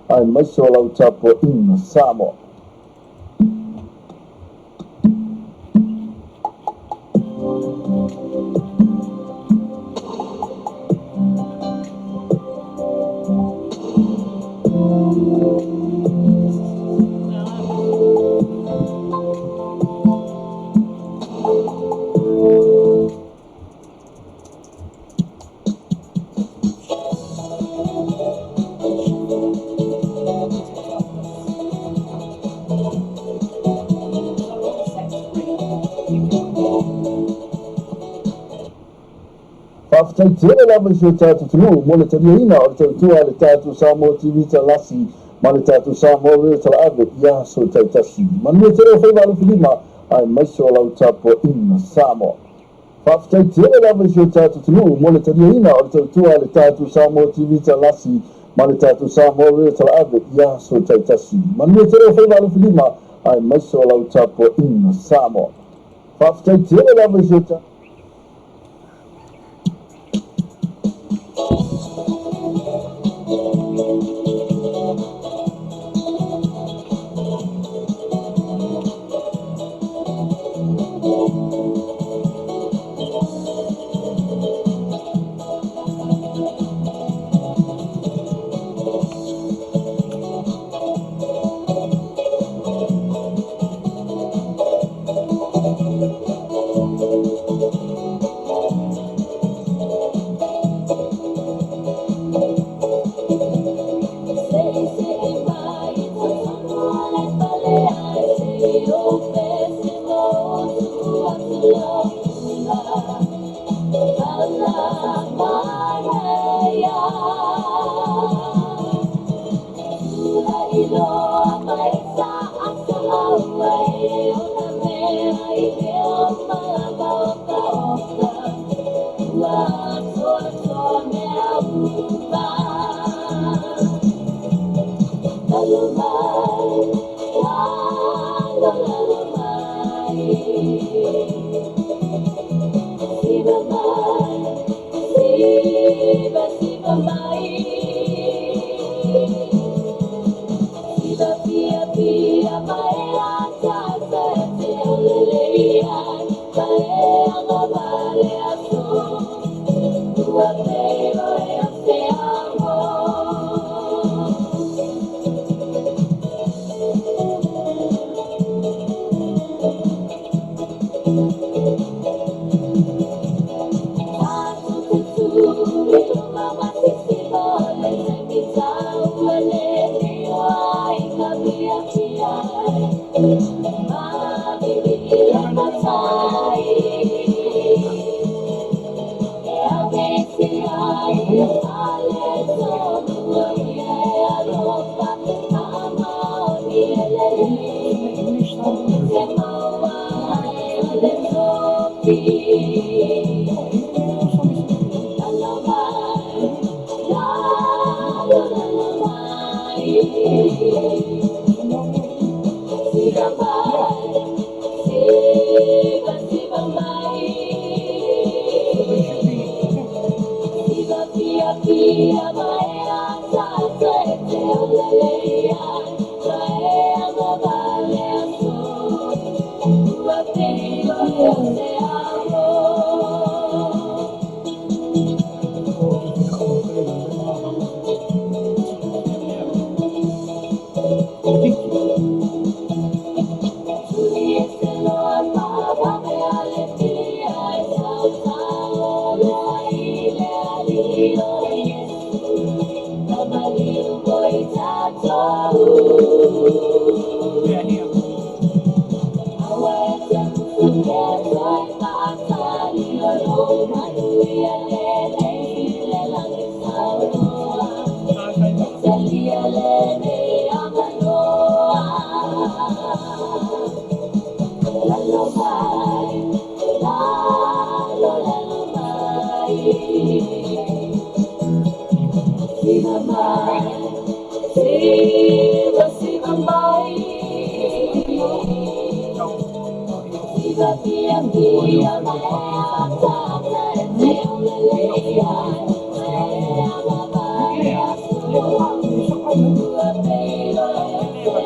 ai mai so lau tapo ina samo. Whawhataitele lava i so tātou tunu, mo le tariaina o le tautua le tātou Samoa TV talasi, ma le tātou Samoa reo tala ave, ia so taitasi. Manua te reo whaiwalu whilima, ai maiso lau tapo ina Samoa. Whawhataitele lava i so tātou tunu, mo le tariaina o le tautua le tātou Samoa TV talasi, ma le tātou Samoa reo tala ave, ia so taitasi. Manua te reo whaiwalu whilima, ai maiso lau tapo ina Samoa. Whawhataitele lava i so tātou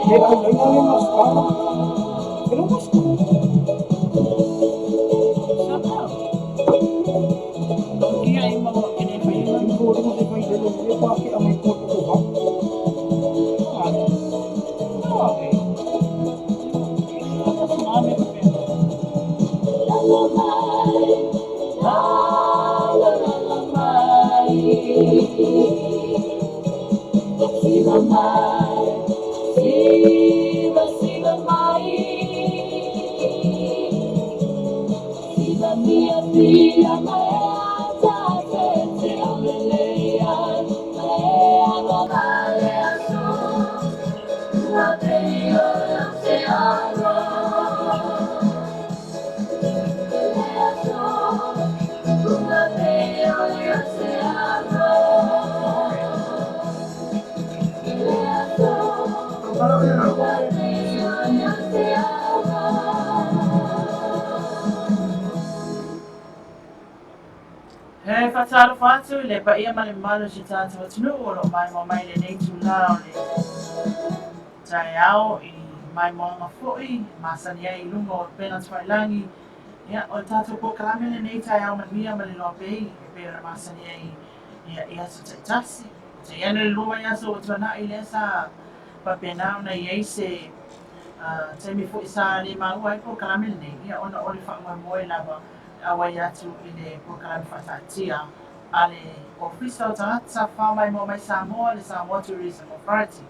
ai laina le maskara. Pero maskara. Ia i mau kene whai. Ini boleh mo se fai dele le pa ke amai ko ko ha. Okay. Mami pa pe. Siva mai, siva siva mai, siva mia figlia mai, te te amelea, lea lo male a su, la Dio se amo, lea su, la Dio se amo. He whataro whātu le pa ia male malu si tātou atunu o lo mai mo mai le nei tu lao le TAEAO i mai mo nga fōi masani ai lunga o pena tuailangi ia o tātou po kalame le nei TAEAO MANUIA ma le LOABAY e pera masani ai ia i aso taitasi te iana le luma i aso o tuana i le sa papenao na i eise te mi fōi sa le maua ai po kalame le nei ia ona o le whaunga moe lava awai atu i le program whatatia a le ofisa o tangata whamai mo mai Samoa le Samoa Tourism Authority.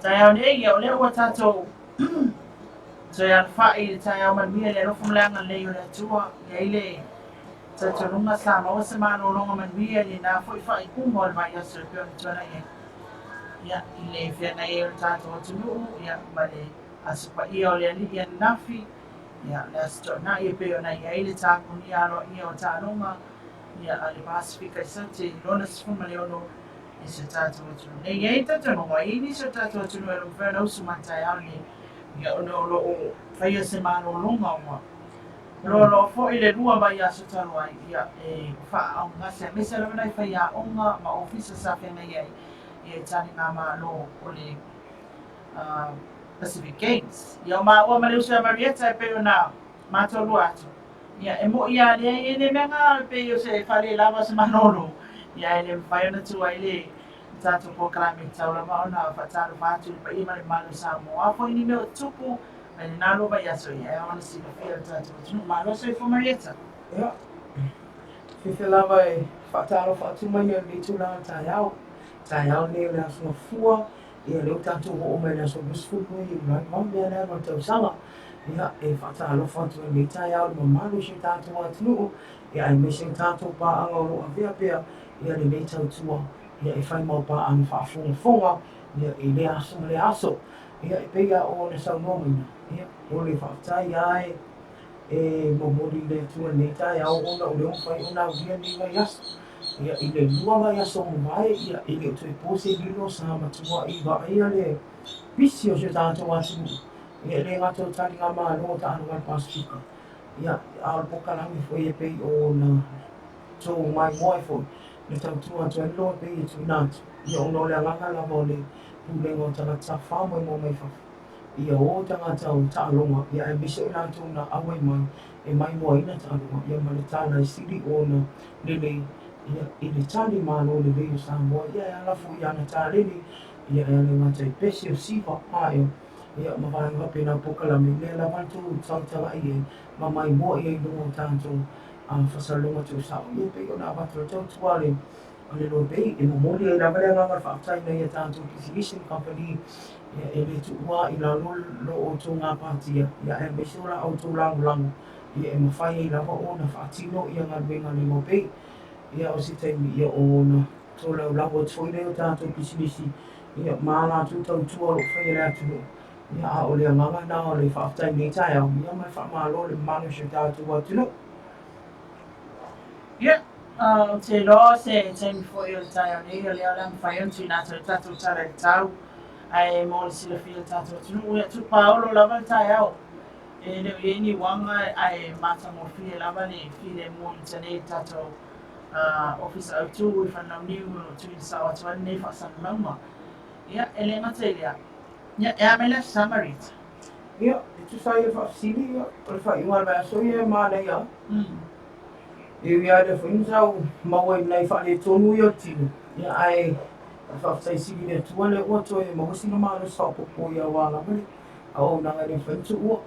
Tai au nei o leo wa tātou tai al whai le tai au MANUIA le rofu mleanga lei o le atua i le tatarunga Samoa se mano longa MANUIA le nā fwoi whai kungo al mai asu pio ni tuana i ia i le whiana e o tātou atunu ia ma le asupa ia o le ali ia nafi ia le asto na ia pe ona ia ile tākuni alo ia o tālonga ia ale Pasifika i sante lona sifuma le ono i se tātou atunu. Nei ia i tātou ngā ini se tātou atunu e lo whena usu matai au ni ia ono lo o whaia se mano longa o lo fo i le rua mai aso talo ai ia e wha au ngase a mese lawana i whaia onga ma ofisa sa whenga ia i tani ngā mā lo o le Pacific Games. Ia o ua maleusu a Marietta e peo na mātolu atu. Ia e mo ia lea i ne menga peo se whale lava se manolo. Ia e le whaiona tu ai le tātou po kalame tau la maona whataru whātu pa ima le malu sa mo. A fo ini meo tupu e le nalo ba yaso ia e ona si le whia tātou tunu. Malo so i fo Marietta. Ia. Fife lava e whataru whātu mai o le tūna TAEAO. TAEAO ne o le asunga fua. Ia leo tātou o mai na so busfuku i mai mambea na ma tau sanga. Ia e whataalo whatu e me TAEAO ma malu si tātou atunu. Ia e me sing tātou pā anga o roa pia pia. Ia le nei tau tua. Ia e whai mau pā anga whaafonga fonga. Ia e le aso le aso. Ia e pea o le sau nomina. Ia o le whaatai ai. E momori le tua nei TAEAO ona o le umwhai ona uia ni mai aso. Ia i le lua mai aso mai ia i le tui pose lilo sa matua i wa ia le pisi o se tātou atu. Ia le ngato tali ngā maa no ta anu ngai Pasifika. Ia al poka langi fo e pei o na tō mai moe fo. Le tau tua atu e loa pei e tui nātu. Ia ono le alanga lava o le pulengo tanga ta whamoe mo mai whafu. Ia o tanga tau ta alonga. Ia e miso i nātu na awe mai e mai moa ina ta alonga. Ia ma le tāna i siri o na lele ia i le tali mano le veo Samoa ia e alafu ia na tāleni ia e ale ngata i pesi o siwa aio ia ma vai ngape na pokalame le la vantu tautala i e ma mai moa ia i lungo tātou a whasalonga tu sao ia pe o na vatu tau tuale o le LOABAY e momoli e la vale nganga whaatai na ia tātou Kisi Company ia e le tuua i la lo o tō ngā pātia ia e mesora au tō langu ia e mawhai e lava o na whaatino ia ngā ruenga le LOABAY ia o si taimi ia o na tōlau lawa tōile o tātou Kisi ia māla tūtau tua o whai rea tunu ia a o lea nganga nā o le whaatai nei TAEAO ia mai whaamalo le manu se tātou atunu. Ia te loa se taimi fo i o TAEAO nei o lea lang whai on tui nātou tātou tara i tau ai mo le sila whia tātou atunu ia tu paolo lava TAEAO e leo i ni wanga ai mātango whia lava le whia mo i tanei tātou office au tu i whanau niu o tui sawa tuan nei whaasan mauma. Ia, ele ngata i lea. Ya, e amela samarit. Ia, itu saya fasili ia, fa ingal ba so ia mana ia. Ia ada funzau mau nai fa le tonu ia tinu. Ia ai fa sai sili le tuale o to e mo sino ma le sa po ia wala mali. Au na le funzu o.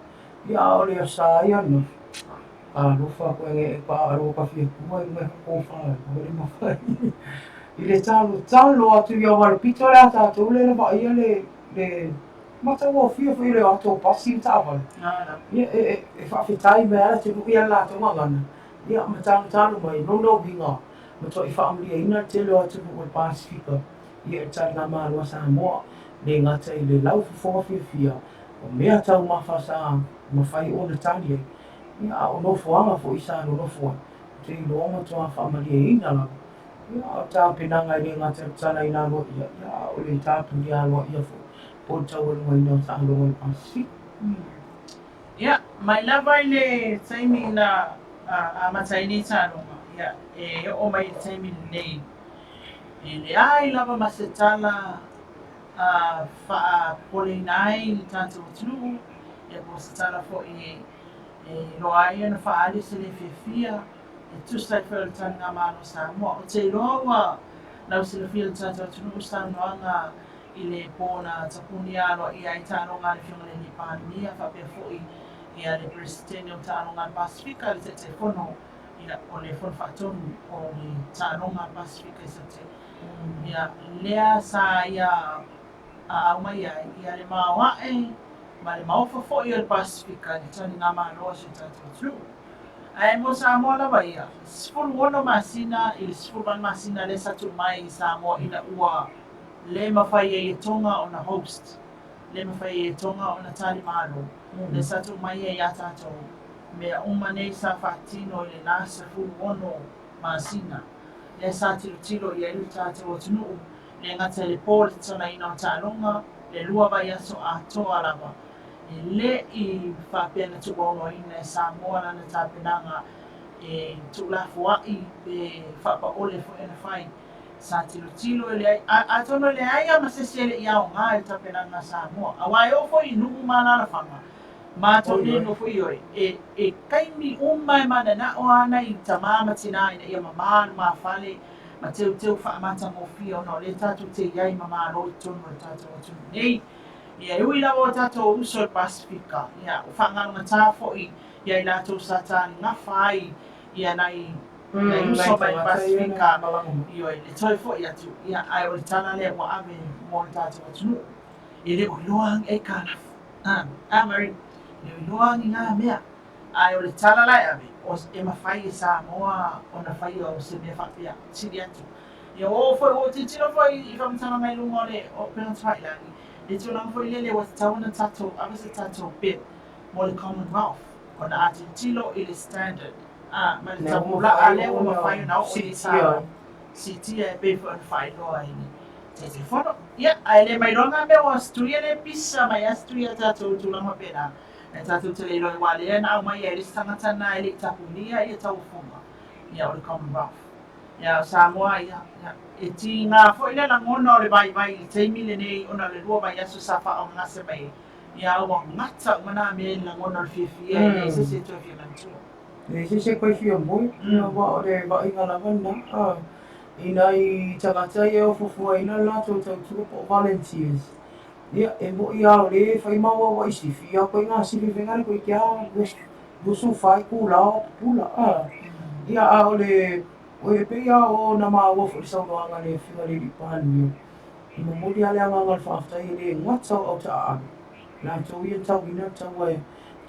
Ia o le sa ia no. Lo fa ko nge pa ro ka fi ko me ko fa mo le ma fa. Ile talo atu ia wala pito la ta to le ba ia le mata wo fia foi le auto passi tava. Ia fa fitai me ala te ia la to ngana. Ia mata talo mai no binga. Ma to fa amri ina te le atu ko Pasifika. Ia tala na ma lo sa mo le ngata i le lau fo fia. O mea tau ma fa sa ma fai o le tali. Ia o no fo anga fo isa no fo. Te lo ma to fa amri ina la. Ia ta pinanga i le ngata tala ina lo ia o le tapu ia lo ia fo. Po tau mai no sa lo Pasifika. Ya, mai lava ile taimi na a mataini tano. Ya, o mai taimi nei. Le ai lava masetala fa polinai ni tanto tunu. E po setala fo lo ai na fa ali se le fia. E tu stai fer tanga mano sa mo. O te loa na se le fia tanto tunu sta noanga ile pona tapunia lo ia itano ngale fiona ni pania fa pe fo ia le presidente o tāronga Pasifika le te fono ia o le fono whaatonu o le tāronga Pasifika sa te ia lea sa ia a aumai ai ia le mawae ma le maufa fo ia le Pasifika le tani ngā māloa se tātou tru ai mo sa moa lawa ia sifuru ono masina i le sifuru ban masina le satu mai sa moa ina ua le mawhai e tonga o na host le mawhai e tonga o na tali mālo le satu mai e ia tātou mea umane sa whaatino le nasa furu ono masina le sa tilo i elu tātou o tunuu le ngata le pōle tona ina o tālonga le lua vai aso a toa lava e le i whapena tukono ina e sa moa lana tāpenanga e tulafuai e whapa ole fo ena whai sa tilo e le ai a tono le ai a masesele i au ngā e tāpenanga sa moa a wai ofo i nuku manana whanga ma tone no fo ioi e kaimi umai mana na o ana i tamama tina ina ia mamanu ma fale ma teu whaamata mo fia ono le tatu te iai mamanu i tonu e tatu o tunu nei ia ui lawa o tatu o uso e Pasifika ia whanganga tā fo i ia i lato sa tāni ngā whai ia nai uso mai Pasifika ioi le toi fo i atu ia ai o le tana le wa ave mo le tatu o tunu i le uloang e kālafu Mari le loangi ngā mea ai o le tala lai ave o e mawhai e sa moa o na whai o se mea whapea siri atu ia o fo o te tino fo i whamatana mai lungo le o pena tailangi le tūnanga fo i lele o te tauna tato ave se tato bit mo le Commonwealth o na ati tilo i le standard ma le tamula a le o mawhai na o i sa sitia e befo o na whai loa ini te fono ia ai le mai ronga mea o asturia le pisa mai asturia tato tūnanga pena e tātou te leiloi wale e nā mai e risi tangata nā e le tapunia i e tau whunga ia o le Commonwealth. Ia o Samoa ia e ti ngā fo ile la ngona o le vai i teimi le nei ona le lua vai asu sa wha o ngase mai ia o ngata ngana me la ngona o le fiafia e se se tue fia mantua. E se koe fia moi, ia wa o le wa inga la wana. Ina i tagata i e o fufua ina la tau tua po volunteers. Ia e mo ia o le fai maua wa isi fia koe ngā sifi whengari koe kia busu whai kula pula ia a o le o e pia o na maua fo i saunoanga le whingari li pāni i mo mori ale anga ngal whaftai le ngata o ta ame nā tau ia tau ina tau e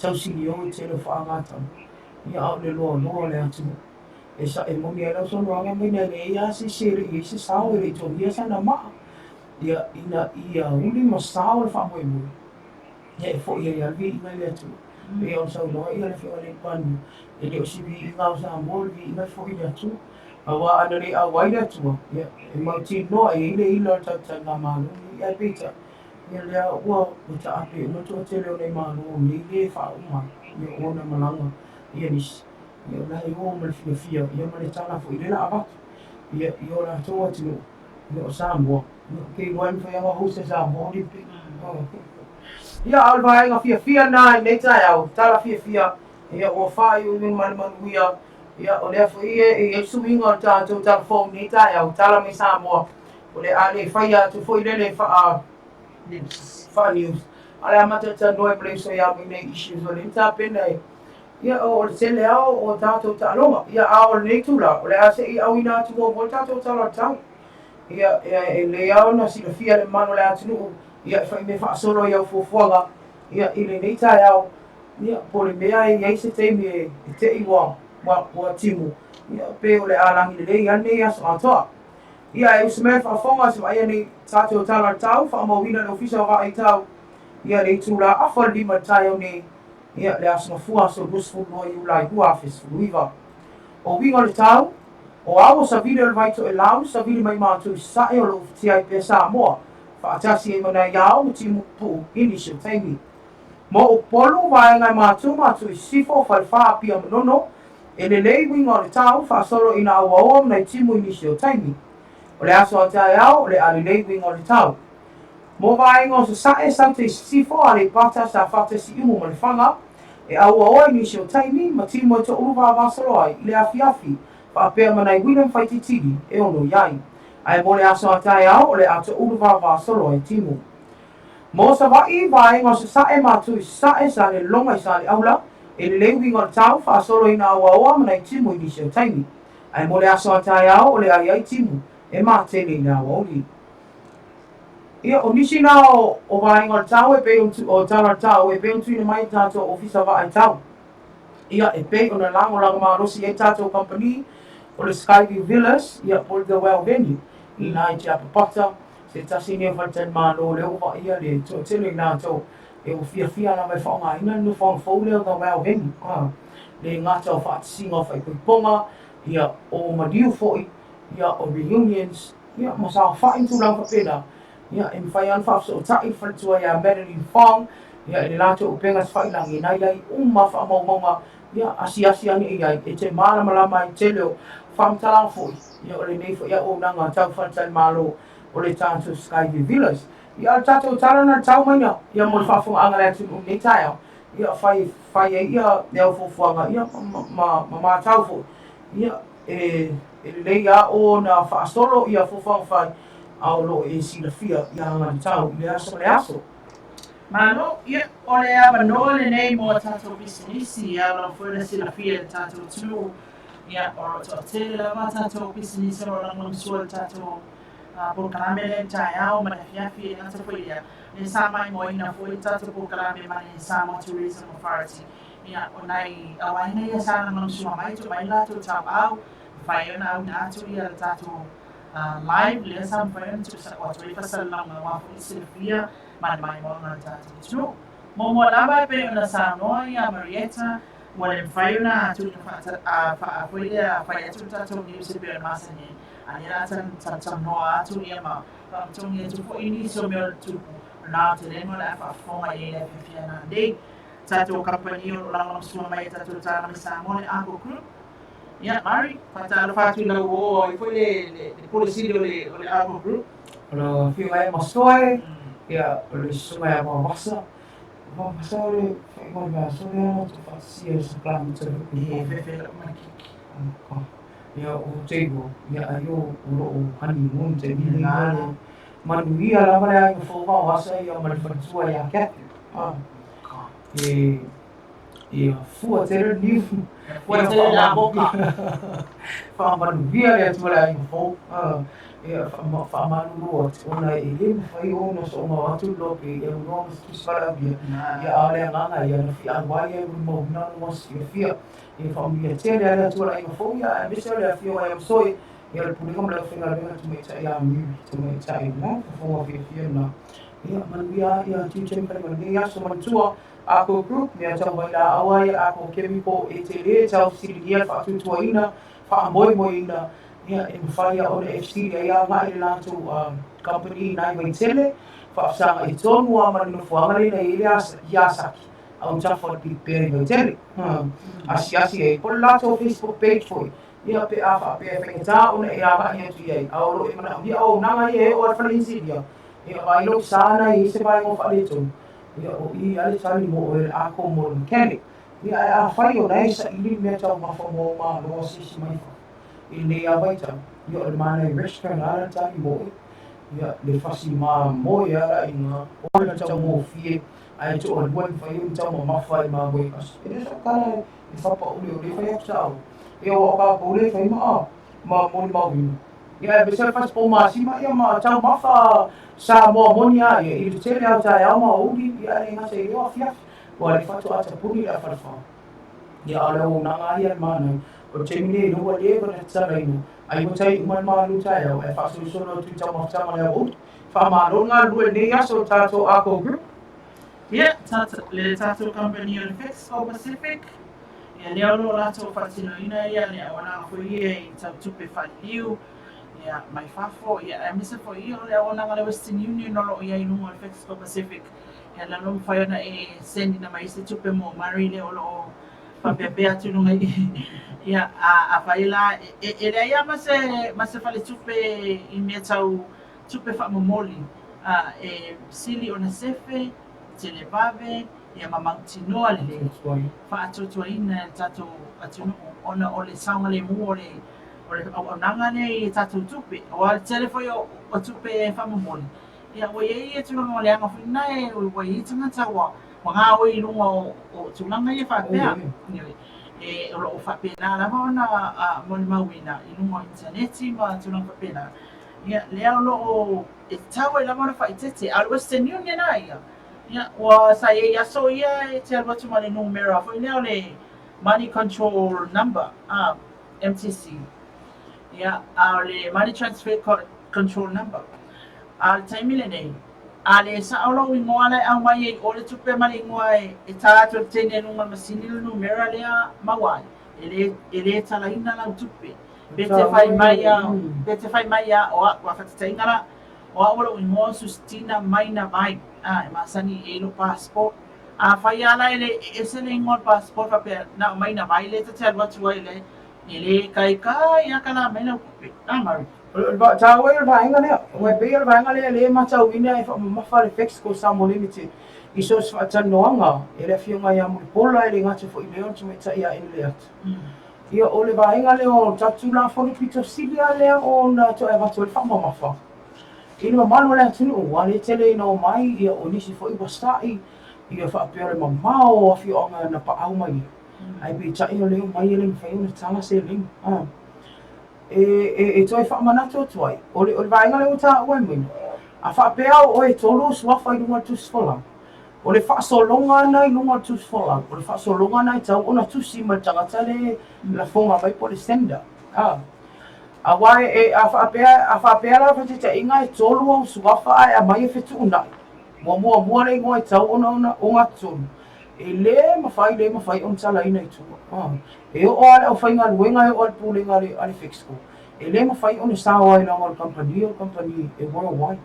tau sini o te le whaangata ia a o le loa le atu e sa e moni ala saunoanga mai na le ia se sere i se sao e le tau ia sana maa ia ina ia uli masao le wha moe moe. Ia e fo ia ia vi ina le atu. E on sau noa ia le whia le panu. E le o si vi inga o sa mo le vi ina fo ia atu. A wa ana le a wai le atua. Ia e mauti noa e ile ila tau tau ngā manu. Ia e pita. Ia le a ua o ta ape. No tua te leo nei manu o ni le wha uma. Ia o na malanga. Ia nisi. Ia la i o ma le fia. Ia ma le tana fo ile la abatu. Ia o la toa tino. Ia o Samoa. Ke wan fa ya host sa mo Olympic Ia au vai nga fia na nei TAEAO tala fia ia o fai o min manuia ia o le fo ia e suinga o tātou telefone nei TAEAO tala me Samoa o le ale fai atu foi lele fa news ale amata ta noi play so ia me nei issues o le tapena ia o le tele au o tātou talonga ia au nei tula o le ase i au ina atu o tātou tau ia e le au na silafia le mano le atunu ia fai me whaasolo ia fuafuanga ia i le nei TAEAO ia po le mea i se teimi e te iwa wa timu ia pe o le alangi le lei ane ia so atoa ia e usme whaafonga se mai ane tātou tala tau whaamawina le ofisa wa ai tau ia le tula afa lima TAEAO ne ia le asma fua so busfu no i ulai hua afis luiva o winga le tau o awo sa vile le vaito e lau sa vile mai mātou sae o lo fitiai pe Samoa whaatasi e mana iau timu pu initial taimi mo o polo vai ngai mātou i sifo whaiwha pia manono e le lei winga o le tau whaasolo ina awa nei timu initial taimi o le aso a TAEAO o le ale lei winga o le tau mo vai ngā o sa sae sau te sifo a le pata sa whatasi imu ma le whanga e awa initial taimi ma timu e to uruwa vasalo ai i le afi whaapea manai William Faititiri e ono iai. Ai mo le aso a TAEAO o le ato uruwa solo ai timu. Mo sa vai vai ngā se sae mātui sae sa le longa i sa le aula e le lewi ngā tau whaasolo ina awa manai timu i nisio taimi. Ai mo le aso a TAEAO o le ai timu e mātele ina awa oli. Ia o nisi na o vai ngā tau e pe o tala tau e pe untu ina mai tātou ofisa wa ai tau. Ia e pe o na lango maa rosi e tātou company o le Skyview Villas ia po le well venue i nā i te apapata se tasi ne whaitan mālo le owa ia le tō tele nā tō e o fia na mai whaonga ina no whaong leo the well venue le ngata o whaatisinga o whaikuiponga ia o madiu foi ia o reunions ia masa whaintu lang whapena ia e mwhaian whaafso o tai whaitua ia Madeline Fong ia e le lato o pengas whailangi nai lai wha maunga ia asi ani ia e te malama i te leo whamtala foi ia o le nei fo ia o nanga tau whantai malo o le tātou Skyview Villas ia tātou tarana tau maina ia mo le whaafonga anga le atu nei TAEAO ia whai e ia leo fofuanga ia ma tau foi ia e le ia o na whaasolo ia fofuanga whai au lo e silafia ia anga tau le aso Mano, ia o le amano le nei mo tātou bisinisi ia o fwela silafia le tātou tulu ia o to tele lava tātou bisinisi o lango sua tātou programe le TAEAO ma le fiafi e ngata fwela ia le samai mo ina fwela tātou programe ma le Samoa Tourism Authority ia o nai awaina ia sa lango sua mai to mai la to TAEAO fai ona au na atu ia le tātou live le sa fwela to sa o to ifasal lango wa fwela silafia mai mo na tātou. Mo lava pe ona Sanoa ia Marietta mo le whaiona atu na whaia atu tātou ni se pe masane. Ani rata tātou noa atu ia ma tongi atu fo ini so mea tu na te lemo le whaafonga i le whiwhia nā dei. Tātou kapani o lango sua mai tātou tāna me Samoa le Ako Group. Ia, Mari, whatalo whātu lau o i fwoi le policy o le Ako Group. Ono whiwai masoe ia o le sunga e mawasa o le whaingon mea sone ana tu whasia sa klami tau E whewhela makiki. ia o teigo ia ai o loo honeymoon te mili ia le manuia lava le ai mawhawa wasa ia ma le whatua ia Kathy ia fua tere niu Fua tere la boka. Whamanuia le atua le ai mawhawa ia whamanurua ona e le mwhai ona so ngā atu lope ia unua mastuswara bia ia ale nganga ia na fi anwai e mauna mas ia fia ia whamia tere ale atua lai mawhau ia e mesa le a fia wai amsoi ia le pulinga mle whenga renga tumeita ia miwi tumeita i na whafonga fia na ia manuia ia tiuchen kare manuia ia so manutua Ako Group mea tau mai la awa ia Ako Chemical e te le tau sirigia whaatutua ina whaamoi ina ia e mwhaia o le FC ia ngai le lātou company nai mai tele whaafsanga i tonu a mani nufuanga le nei ile iasaki au tawha ki pere mai tele asi e po le lātou Facebook page foi ia pe a wha pe whainga tā ona e awa i atu iei aoro e mana ia o nanga i e o alwhana insi ia ia vai lo sana I se vai ngo whale tonu. Ia o I ale tali mo e a ko mo mechanic. Ia a whai o nei sa ili mea tau mawha mo ma loa sisi mai wha. I nei a vai tau. Ia o le mana I restaurant ala tali mo e. Ia le whasi ma mo e ala I ngā ola tau mo fie. Ai to o luan whai o tau ma mawhai ma wei kas. E resa kara I whapa ule o le whai ap tau. Ia o ka ko le whai ma mo ni mawinu. Ia be se fas po ma sima ia ma tau mawha sa mo moni a ia I le tele au TAEAO ma uli ia le ngase I leo fiaf. Wa le whatu ata puni a whalawha. Ia ale o nanga ia mana. O te mine I lua le kona tala ina. Ai mo tai uman ma lu TAEAO e whasu sono tu tau mawhtama lea o. Wha ma longa lue ne aso tato ako group. Ia, le tātou company o le Fexco Pacific. Ia leo lo lato whatinoina ia le awana hui I tau tupe whaliu. Ia mai whafo, ia misa fo I o le awana le Western Union o lo ia I lungo le Fexco Pacific. Ia la long whaiona e sendi na mai se tupe mo mari le o lo whapepea tununga ia a whaila. E rea ia ma se whale tupe I mea tau tupe whamomoli. E sili o na sefe, te le vave, ia mamautinoa le le whaatotoaina tatou atunu ona o le saunga le mua o le auaunanga le tatou tupe. O le telefoi o tupe whamomoli. Ia o iei e tulanga o le anga whina e o iei tangata wa ngā o I runga o tulanga I whapea. E o lo whapea nā lama ona moni mawina I runga o interneti ma tulanga whapea nā. Ia lea o lo e tawa I lama ona whaitete a Western Union a ia. Ia wa sa e aso ia e te alwatu ma le numera fo lea o le money control number MTC. Ia a le money transfer control number. A le taimile nei. A le sa alo ingoa le au mai e o le tupe mali ingoa e tātou le tene nunga masini le numera lea mawai. E le talaina lau tupe. Bete fai mai a o a whakataingara o a ora ingoa sustina mai na mai. E masani e lo passport. A fai ala ele e se le ingoa passport whapea na mai na mai le te alwatu ai le. E le kai a kala mai na kupe. Mari. Tawa I vainga lea. Ua e pei vainga lea le matau ina e whamamafa le Fexco Samo Limited. I so se whaatanoanga e le fionga I amuri pola e le ngate fo I leo tu me tai a ina le atu. Ia o le vainga lea o tatu la fonu pito silia lea o na to e watu le whamamafa. Ina manu lea tunu ua le tele ina o mai ia o nisi fo I wastai. Ia whaapea le mamao a fionga na paau mai. Ai pe tai o leo mai e le mwhaiona tala se ling. E toi whaamanato tuai. O le vainga le o tā ua mwini. A whaapea o e tolu suafa I lunga tusfola. O le whaasolonga ana I lunga tusfola. O le whaasolonga ana I tau ona tusi ma tangata le la fonga mai po le senda. A wai a whaapea la whatita inga e tolu o suafa a mai e whetu unai. Mua le ingoa e tau ona o ngā tolu. E le mawhai on tala ina I tua. E o ale au whainga luenga e o ale pūlenga ale Fexco. E le mawhai on e sawa I langa o company e worldwide.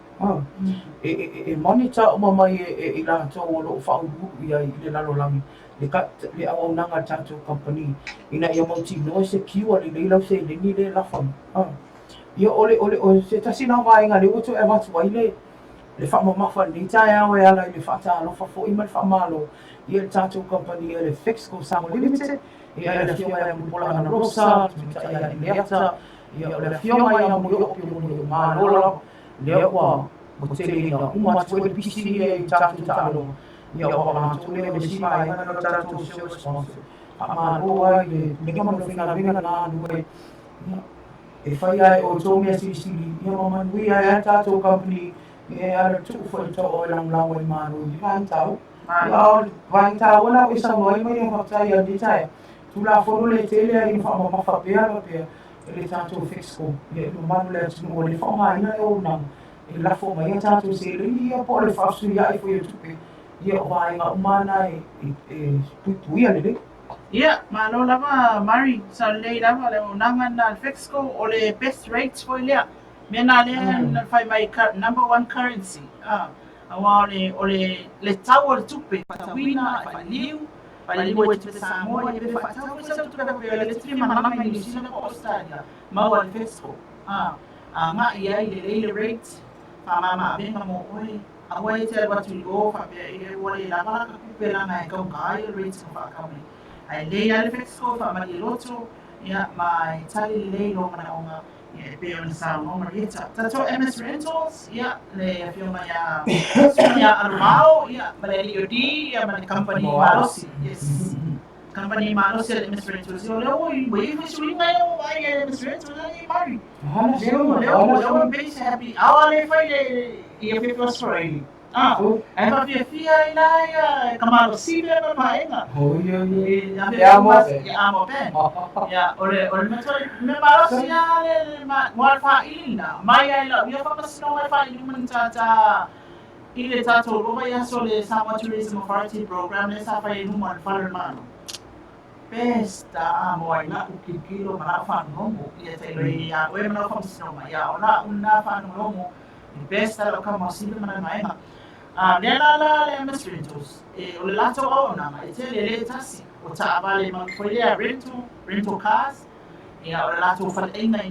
E monita o mamai e la tau o lo whauru I le lalo langi. Le au nanga tatou company. Ina ia mauti no se kiwa le lau se le ni le lafam. Ia ole se tasina vainga le uto e watu waile. Le whamamafa ni TAEAO e ala I le whaatalofa fo I le whamalo. Ia le tatou company e le Fexco Samo Limited. Ia le fionga ia mula ana rosa, tumita ia I le ata. Ia le fionga ia muli opi muli malola. Lea ua mo tele ina umatu e pisi e tatou talo. Ia o mātou le sima e hana tatou seo sponsor. A māloa I le kama no whina venga nā nue. E whai ai o tō mea sisili. Ia MANUIA e tatou company. E ala tuku fo to o lang lawa I manu I vantau. Ia vantau ona o isa moi mai e whatai a ditai. Tu la fo le tele ai I whamamafa pea pea. E le tatou Fexco. E manu le atunu o le whamaina e o nang. E la fo mai e tatou se le ia po le whafsu ia I fo i tupe. Ia o vainga umana e puituia le le. Ia, malo lava Mari sa lei lava le unanga na Fexco o le best rates fo lea. Mena le fai mai number one currency. Awa o le tau o le tupe, fatawina, faliu e tupe Samoa, e fatau e sa tupe pe le tupe manama I New Zealand o Australia. Mau le Fexco. Nga ia I le rate, mama venga mo oi awai te watu I o fa pe I wale la bala ka kupela na ka kai rates ka ka mai ai le ya le fix ko fa mai loto ya mai tali le lo mana onga ya pe on sa no ma rita tato MS Rentals ya le firma ya almao ya male di ya male company malosi yes company malos ya MS Rentals yo le oi wei fi swing ayo ai MS Rentals ai mari leo base happy awale foi ia fi frustrated ai fa fia ina ia kamalo sibe na paenga ya amo pen ya ore me malos ya le ma fa ina mai ai la ia fa pasino mai fa ina man ile tato lo vai sole Samoa Tourism Authority program le sa fa ina man fa mano pesta mo ina ukikilo mana fa nomo ia te lo ia o mana fa sino ma ia ona una fa nomo pesta lo kama sibe mana mai le la MS Rentals o le lato ona ma te le tasi o ta vale man foi le rental cars ia o le lato fa ina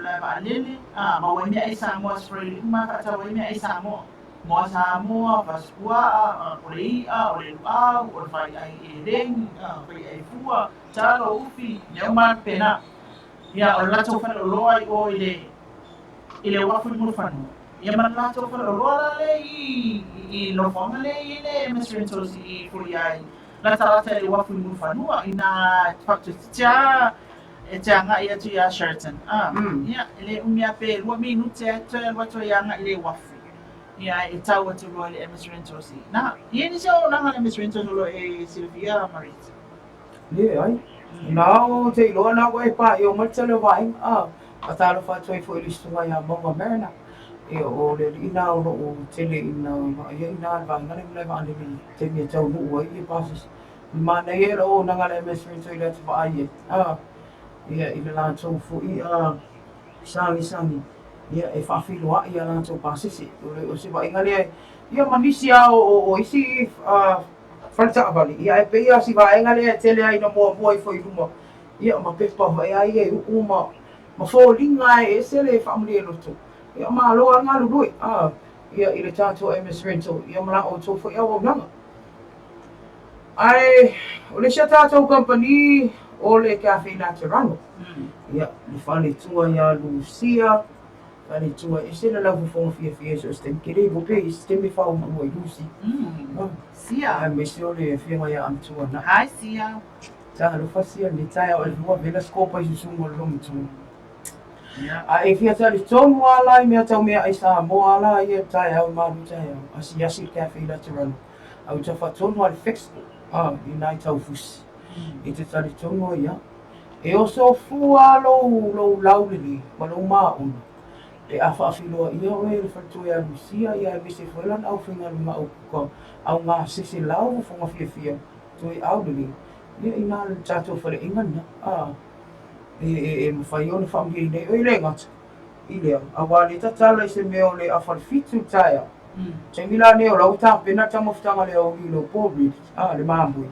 le ba lele ma wa mi ai Samoa Australia ma fa ta wa mi ai Samoa mo Samoa Pascua Olei Olei o fai ai reng fai ai fua talo ufi le ma pena ia o lato fa lo ai o ile wa fu mo fanu ia man lato fa lo le I lo fonga le MS Rentals I fui ai la tala le wa fu mo fanu ina faktu tia e te anga ia tu ia Sheraton ia ile umia pe 2 minute te wa to ia nga ile wa ia e tau atu roa le MS Rentals na ia ni so nanga le MS Rentals lo e Silvia Marit le ai na o te lo na wai pa yo mo te le vai a talo fa toi foi listu mai a monga merna e o le ina o tele ina ia ina va ngale le va le te me tau no ai e pasis ma na ia o nanga le MS Rentals le te va ai ia I le la tau fu I sangi ia e whawhiloa ia la tau pasisi o se wa inga lea ia manisi o isi whalita avali ia e pe ia si wa inga lea tele ai na mua mua I foi ruma ia ma pepa vai ai e uku ma fōlinga e sele e whamuli e loto ia ma aloa ngā lului ia I le tātou MS Rental ia ma la o tō foi au nanga ai o le sia tātou company o le Cafe Naturano ia le whale tua ia Lucia Kani tua e sena lafu fonga fia so stem kere vo pe stem fa o mo Lucy sia me se ole fia mai am tua na hai sia ta lo fasia ni tai o mo vela scopa I sungo lo mtu a e fia tali ton wala me tau me ai sa mo ala ia tai au ma lu tai asi Cafe Lateral au ta fa ton wal fix I nai tau fusi e te tali ton o ia e o so fua lo laulili ma lo mauna e afa afilo ia o le fatu ia Lucia ia me se foi lan au finga ma o ko au nga sisi lau fonga fia tu au dili ia ina le tato fale ingana e mo fai ona family nei o ile ngat ile awali tatala se me o le afa fitu taia te mila ne o lau ta pena ta mo ftanga le o ilo pobri le mambu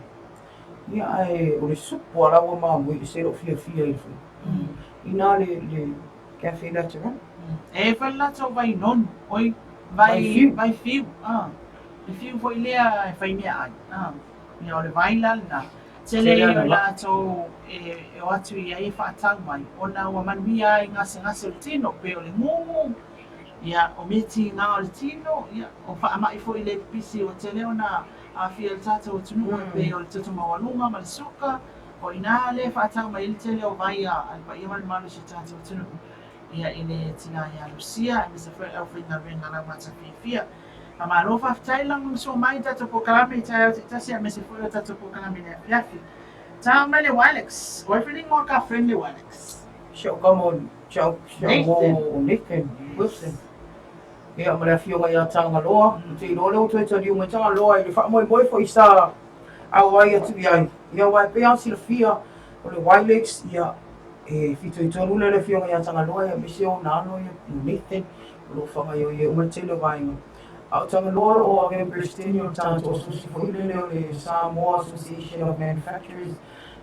ia ai o le supo ala o mambu se lo fia I ina le Cafe Lateral e fa la so vai non oi vai fiu le fiu foi lea e fai mea ai ni o le vai la na te le la so e o atu ia e fa tau mai ona o manuia I ngase o tino pe o le ngumu ia o meti nga o le tino ia o fa ama I foi le pisi o te le ona a fia tata o tunu pe o le tutu mawalunga ma le suka o ina le fa tau mai le te le o vai al pa ia mal malu si tata o tunu ia ile tina ia Lucia e se foi au fina venga la mata fia ma lo fa tai lang so mai tata po kalame tai ta se me se foi tata po kalame ne fiafi ta me le Walex o feeling more ka friendly Walex show come on show mo Nathan Wilson ia ma le fio ga ia tanga loa te lo le to te uma tanga loa I le fa mo foi sa au ai atu ia wai pe au si le fia o le Walex ia e fito I tonu le fionga ia tanga loa ia misio na ano ia Nathan lo fanga ia uma tele vai au tanga loa o a members tenio tanto susi foi le Samoa Association of Manufacturers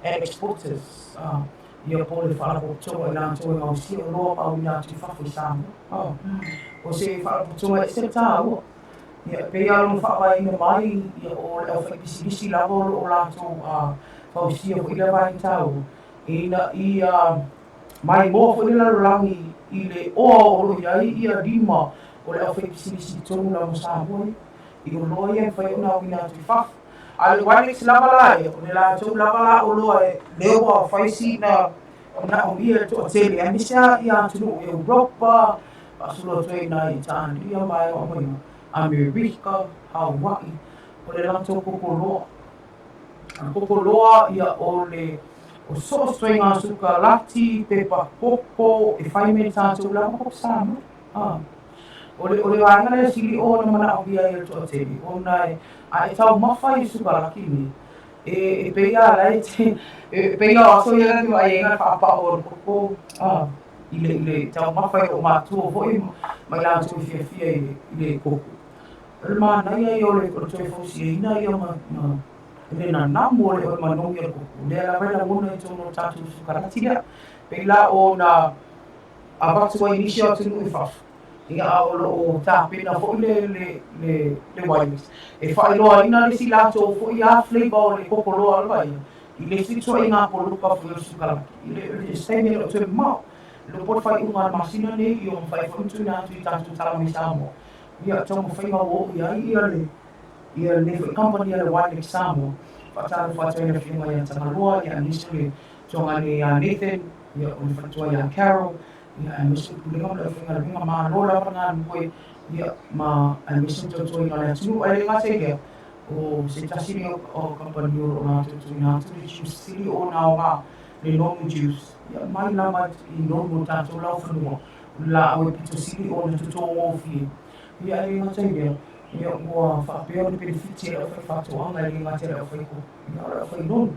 and Exporters ia po le fala po toa ina toa au si loa au ina tu fa foi Samoa o se whakaputunga e se tāua. Ia pe alo whawai ina mai ia o leo whaipisi lava o lātou whausia ko ila vai tāua. Ina ia mai mo fo ila langi I le oa o lo ia lima o leo whaipisi tonu la Samoa. I o loa ia whai una wina tu whafu. A le Walex lava la ia, o le lātou lava la o loa e leo a whaisi na o ia to a tele. A misa ia tunu e Europa, a sula tue na I tāni ia mai o mai. Amerika, Hawaii, o le lātou kokoloa. Kokoloa ia o le o so'osoi ngā suka lati, pepa koko, e whai me tātou lava ko Samoa. O le wāinga le sili o na mana au ia ia to a tele. O nai, a e tau mawhai suka laki me. E peia lai te, e peia o aso ia ki wa ienga whaapa o koko. Ile tau mawhai o mātua hoi mai lātou fia I le koko. Le mana ia I o le toi fausi ina ia ma le na namu o le o manongi o koko. Le ala wela mona I tono tātou sukarati ia. Peila o na a watu wa inisi o tunu I whafu. Ia o o tāpena fo le wireless. E whailoa ina le si lātou fo I a flavor o le koko loa alwa ia. I le situa I ngā poluka fo I sukarati. I le stemi o tue mau. Le pot whai unga masina nei I o mwhai whuntu nā tui tātou talami Samoa. Ia tongo whainga o ia le company ia le wireless Samoa. Whatalo whatua ia whiunga ia Tangaloa, ia nisu le tonga le Nathan, ia o le whatua ia Carol, ia nisu pulinga le whiunga le whiunga maa lola whanga nukoi, ia ma nisu tautua I ngā tunu ai le ngate ia. O se tasiri o company o ngā tautua I ngā tunu juice siri o ngā o ngā le normal juice. Ia mai lama I normal tātou lau whanua, la au e pito siri o na tuto o fie. Ia le ngate ia. Ia ua whapea o le benefiti e whai whātoanga e ngā tere o whai ko. Ia o whai nonu.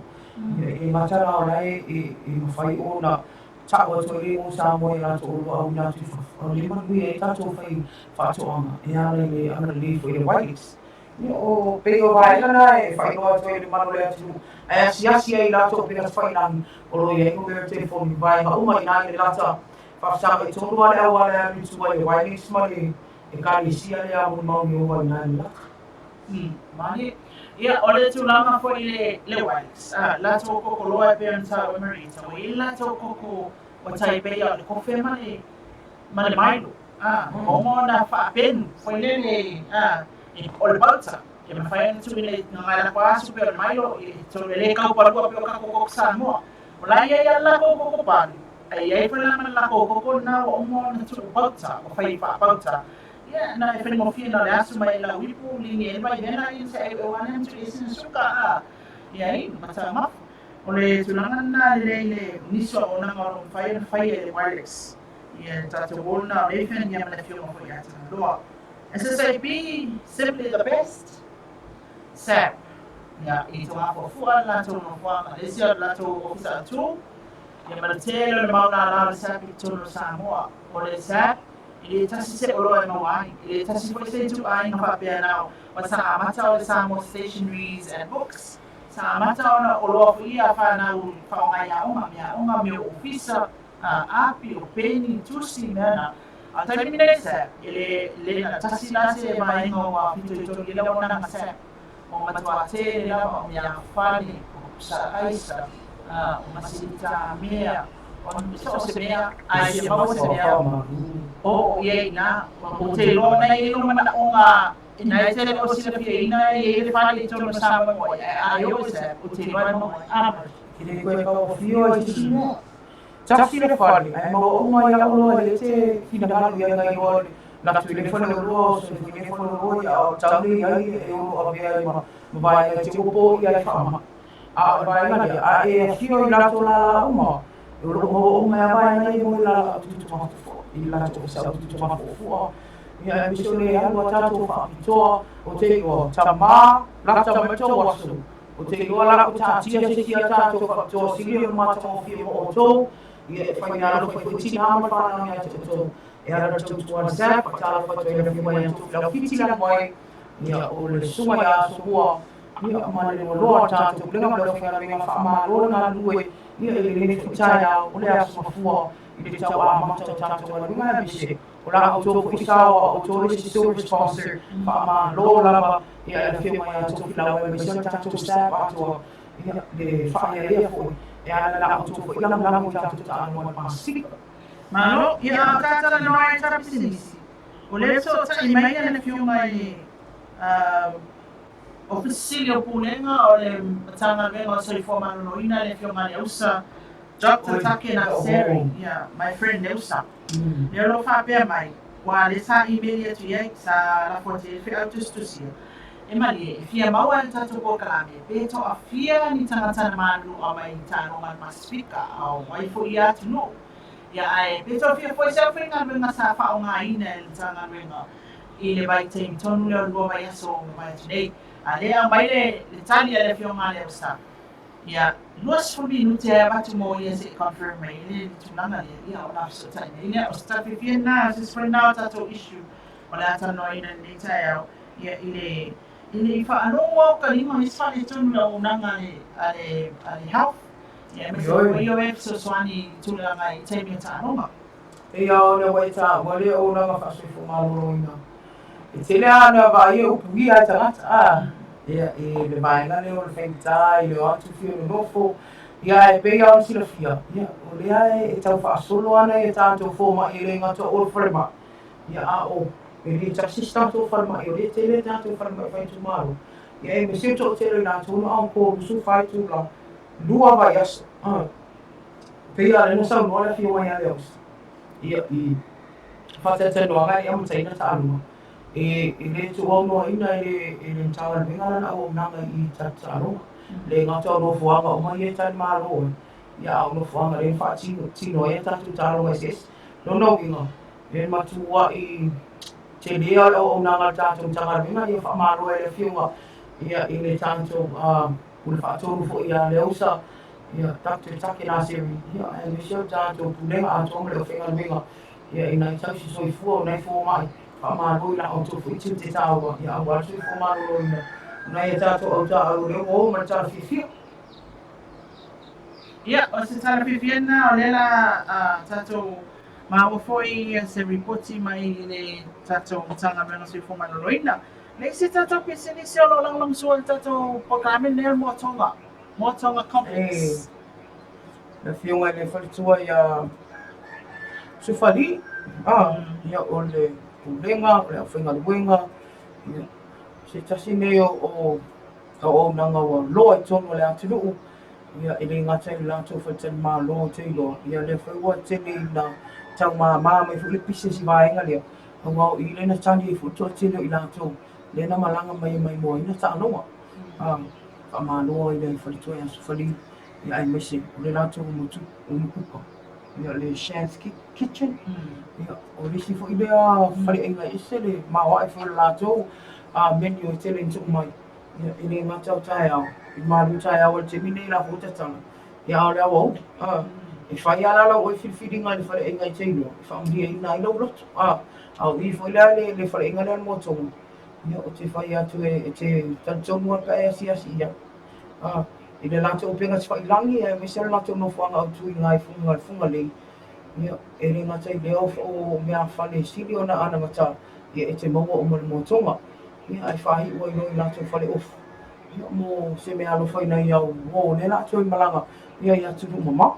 Ia ngātara o lai e mawhai o na tāua toi le o Samoa e rātou o au nā tui whafu. O le MANUIA e tātou whai whātoanga. E ala le ana le fo I le wireless. Ia o peo vailana e whai noa toi le manu le atu. E asiasi e rātou pena whainangi. O lo ia ingo mea telefoni vai ma uma I nā le rata. Whafsama e tonu ale au ale anu tua le wireless ma le e kālisia le au maungi o wai nā le lata. Mani, ia o le tūlanga fo I le wireless. Lato koko loa e pēr nta o Marita. O I lato koko o Taipei o le kofe ma le mailo. O mo na whaapenu. Fo I le o le bauta. Ke me whai anu tūmi le ngai la kwa asu pe o le mailo. Tō le kau palua pe o kako koko Samoa. O la ia la koko palu. Ai ai whai lama la koko na o mo na tū bauta. O whai wha bauta. Ia, na e whenmo whina le asu mai la wipu lini e mai vena I se e wana mtu I sina suka Ia I, mata mafu. O le tulanga na le niso o na ngaro whai e le wireless. Ia tato wona o le when ia mana whio mafo I ata loa. SSIP, simply the best. SAP. Ia, I to hafo fua la to no fua Malaysia la to ofisa atu. Ia mana telo le mauna la le SAP I tono Samoa. O le SAP. I tasi se olo e mawai. I tasi foi se tu ai ngā whapea nao. Wa sa amata o le Samoa stationaries and books. Sa amata o na olo fu ia whanau whaongai a onga me o ofisa, api o peni, tusi mena. A taimi nei se, le na tasi la se e mai ngā wa fito I toki le o nanga se. O matua te le lawa o mea whani, o sa aisa, o masita mea. O se mea, ai se mau se mea. O ia na o te lo na I no mana o ngā ina te o sila pia ina I le whale I tono Samoa mo ai o se o te lo mo Ki le koe kau whio I tisi mea. Tasi le whale, ai mau o ngā ia oloa le te whina malu ia ngai oa na tui le whane o roa, so le whane o roa ia o taule ai e o a mea I ma vai ai te upo ia I whama. A vai ngani, a e whio I lato la uma. E o loko o mea vai ngai mo la tutu mafo. I lato o sa tutu mafo. Ia e miso le alua tātou whaapitoa o te o tamā, lata mato wasu. O te loa lako tātia se kia tātou whaapitoa siri o mata o whio o tō. Ia e whai ngā lofa I tina ama whanau mea te tō. E ara tau tua zap, a tāla whatua ina whio mai atu whilau whiti la mai. Ia o le sunga ia sohua. Ia male no loa tātou lenga mlau whingana me ngā whaamā loa ngā lue. Ia e le TAEAO o le asu mafua. I le tau a mata tātou a runga bise. Ora o tō isawa o tō resi silver sponsor wha lo lava ia e whia mai a tō whilawe mai sina tātou sap atua le whaia ia fōi e ala la o tō wha ilang lango tātou ta anua Pasifika. Malo, ia o tātou no ai tapisinisi. O le so ta I mai ana whia mai o fisili o pūlenga o le matanga venga o soi fōmanu no ina le whia mai usa Dr. Take na Seri, yeah, my friend Elsa. Ia lo whapea mai, wa le sa email atu iai, sa la fonte e whia autustusia. E mali e fia maua e tātou ko kalame, pe to a fia ni tangata na manu a mai tāno man Pasifika, au waifo I atu no. Ia ai, pe to fia foi sa whenga runga sa whao ngā ina e tanga runga. I le bai teim tonu leo lua mai aso o mai atu nei. A lea mai le tali a le fio ngā leo sa. Ia, luas fumi nu te batu mo ia se confirm mai ile tunanga le ia o la so tai ile o sta fi na se spring now tato issue o la ta no ina ni TAEAO ia ile fa ano mo ka lima ni sa le tunu o nanga ale health ia me so io e so swani tunanga I te mi ta no ma e ia le wai ta mo le o nanga fa so fu malo ina e te le ana va ia upugi a ta ia e le vaenga le o le whaingitai, le o atu whio le nofo, ia e pei au sila whia. Ia, o lea e tau whaasolo ana e tātou fōma e le ngata o le wharema. Ia a o, e le tasis tātou wharema, e o le tele tātou wharema e whaitu maro. Ia e me seo tō tele nā tōna au kō rusu whaitu la, lua vai asa. Pei a le nasau noa le whio mai a le ausa. Ia I whatatanoa ngai amataina ta aluma. E le tu o no ina e le tawa venga na o nanga I tataro le ngata no fuanga o mai e tan malo ya o no fuanga le fa tino e tatu taro e ses no inga le matua I te lea o nanga tatu tanga venga e fa malo e le fiunga ia I le tanto ul fa tonu fo ia le usa ia tatu take na seri ia e me sio tanto pulenga a tomo le fenga venga ia ina tasi soi fu na fu mai Whamaro I la o tofu I te tāua, ia au atu I whamaro ina. Nai e tātou au tā au leo o mana tāra whiwhia. Ia, o se tara whiwhia na o lela tātou maua foi se reporti mai le tātou tanga mena sui whamaro loina. Nei se tātou pisini se o lo lang sua le tātou programe nea Motonga Complex. Le whiunga le whalitua ia sufari, ia o le pulenga, o le awhenga luenga, se tasi nei o nanga wa loa I tonu le atunuu, ia I le ngata I lātou whaitani mā loa te iloa, ia le whaiua tene I nā tau mā mai fu le pise si vaenga lea, hau I le na tani I futua tene I lātou, le na malanga mai moa I na ta anonga, ka mā loa I le whalitua ia sufali, ia ai mese, o le lātou umutu, umukuka. Ia le Chef's Kitchen. Ia o le si fo I lea whare inga ese le mawa I fo le lātou menu I tele ntuk mai. Ia I le ngata o TAEAO. I maru TAEAO al te mine la hotatanga. Ia o le awau. I whai alala o I whiwhiringa le whare inga I teilo. I whaamdia ina I lau loto. Au I fo lea le whare inga le motonga. Ia o te whai atu e te tantonua ka e asi ia. I le lātou penga te whailangi e me se le lātou no whanga au tui ngai funga lei. Ia, e le ngata I leo o mea whale sili o na ana ngata ia e te maua o mara motonga. Ia ai whahi ua I roi lātou whale ofu. Ia mo se mea alo whaina I au o le lātou I malanga ia I atu ru mama.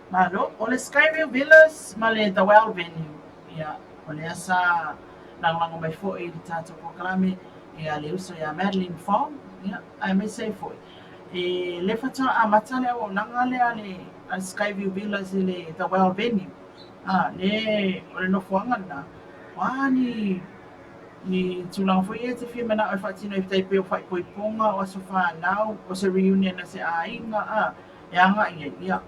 Malo, o le Skyview Villas ma le The Well Venue. Ia, o le asa lango mai fo I tātou pokalame ia le uso ia Madeline Farm. Ia, ai me sei foi. E le fata a matale o nanga le ale Skyview Villas le The Well Venue. Le o le nofuanga na. Wani ni tulang foi e te fia mana o fatino I taipe o fai poiponga o so fa now o se reunion na se ainga e anga ia.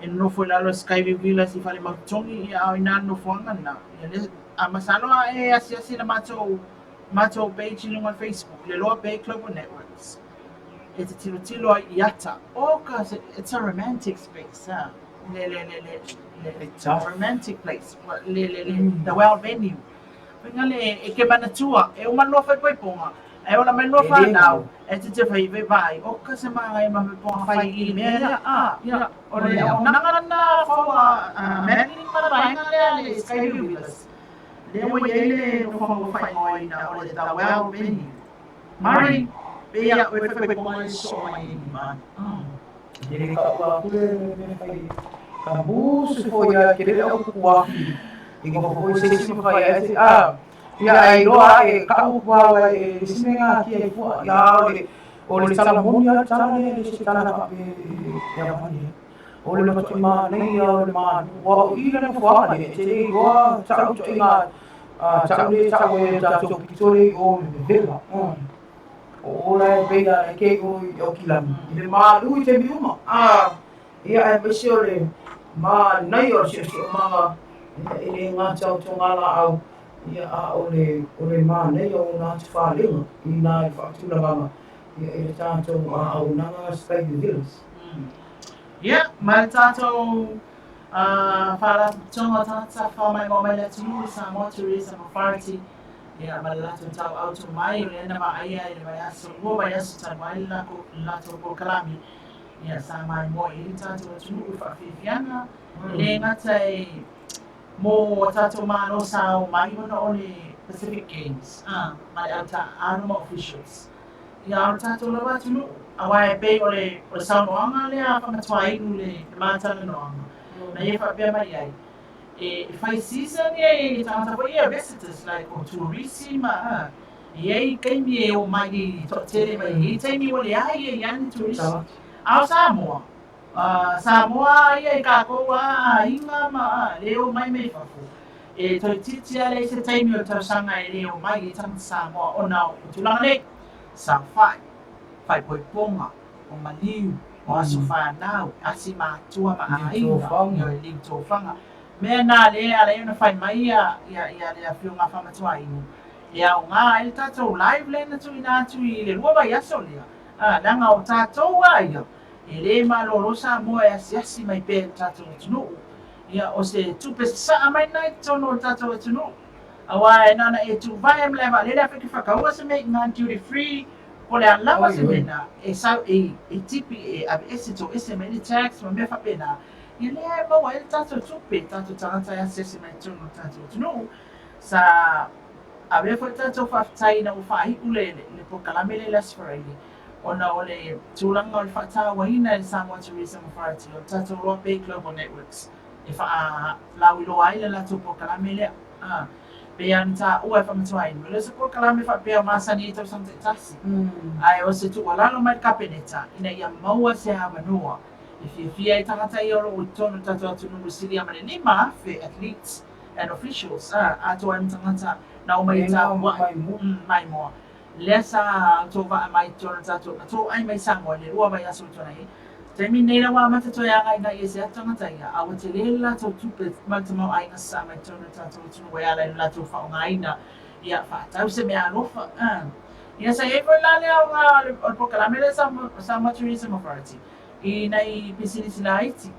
E no foi la lo Skyview Villas I fale mautongi ia o ina nofuanga na. Le a masalo e asi na mato page no Facebook le LOABAY Global Networks. It's a tilo yata. Oh, cause it's a romantic space. It's a romantic place. The Well Venue. Pingale e ke manatua e uma lofa koi ponga. E ona mai lofa now. E te fai vai. O ka se mai ma ponga fai I me ya. Ore nanga na fa Madeline ma vai ngale Skyview Villas. lewa yele no fongo fai ngoi na ole ta well beni mari beya we fe ko mai so mai ni man Jadi kau aku le kamu supaya kita aku kuafi. Iko foi sesi fai ese ya ai loa kau kuawa simenga ki ai fu ya ole salamon ya tane le sitana ka ya mani. Ole ma ma nei ya ole ma wa ile na fa ne te wa tau tu inga tau le tau e tau pitore o vela. Ora bega ke o kilam. Ile ma lui te biuma. Ia e mesi ole ma nai o se manga ile ngā tau tongala au ia ole ma nei o ngā tawhalenga I nā I whaatula mama ia e tātou au nanga stai villas. Yeah, mai tātou whara tonga tata whamai ngō mai le tunu Samoa Tourism Authority ia ma le lato tau auto mai le ena ma aia I le mai aso ngō mai aso tanu ai lato ko kalami ia sa mai mo I tātou tunu I whawhiwhianga le ngata mo tātou mano sao mai hona o le Pacific Games mai ata animal officials ia o tātou lawa tunu awai pe o le saunoanga lea whamatua inu le mātana noanga na ia whapea mai ai e whai season e tangata po ia visitors like o tourism i kaimi o mai I tere mai I taimi o le ai e yani tourism au Samoa Samoa ia I kākoa inga ma leo mai mei whafu e toi titi ale se taimi o tausanga e leo mai I tangata Samoa o nao tulanga le sa whai poiponga o maliu o aso whanau asi mātua ma ainga I liu tōwhanga mea nā lea leo na whai mai ia lea whiunga whamatua inu ia o ngā ele tātou live lena tu I nā tu I le rua vai aso lea langa o tātou ia e le malolo Samoa e asi mai pē tātou tunu ia o se tupe saa mai nai tono o tātou tunu awa e nana e tu vai am lewa lele awhiki whakaua se mei ngā duty free o le alawa se mena e sau e tipi e ave ese to ese meni tax ma mea whapena ia lea e maua ele tātou tupe tātou tangata e asese mai tono tātou tunu sa ave fo tātou whaftai na u whahi ule le pokalame le lasfarele ona o le tūlanga o le whatawa hina le Samoa Tourism Authority o tātou LOABAY Global Networks e wha lauiloa ai le latou pokalame lea pe an ta ua whamatua inu. Le se pokalame whapea masani I tau sante tasi. Ai o se tu walalo mai kapeneta ina ia maua se ha manua. E fia I tangata I oro o tono tātou atunu sili amane ni maafe athletes and officials ato an tangata na o mai ta mai moa. Le sa to va mai tono tātou to ai mai Samoa le ua mai aso tona I. Taimi nei la wā matato ia ngai ngai e se atangata ia. Awa te le lato tupe matamau ainga sa mai tono tātou tunu wea lai lato whaonga aina. Ia whātau se mea alofa. Ia sa e koe la lea o ngā o pokalame le Samoa Tourism Authority. I nei pisinisi la Haiti.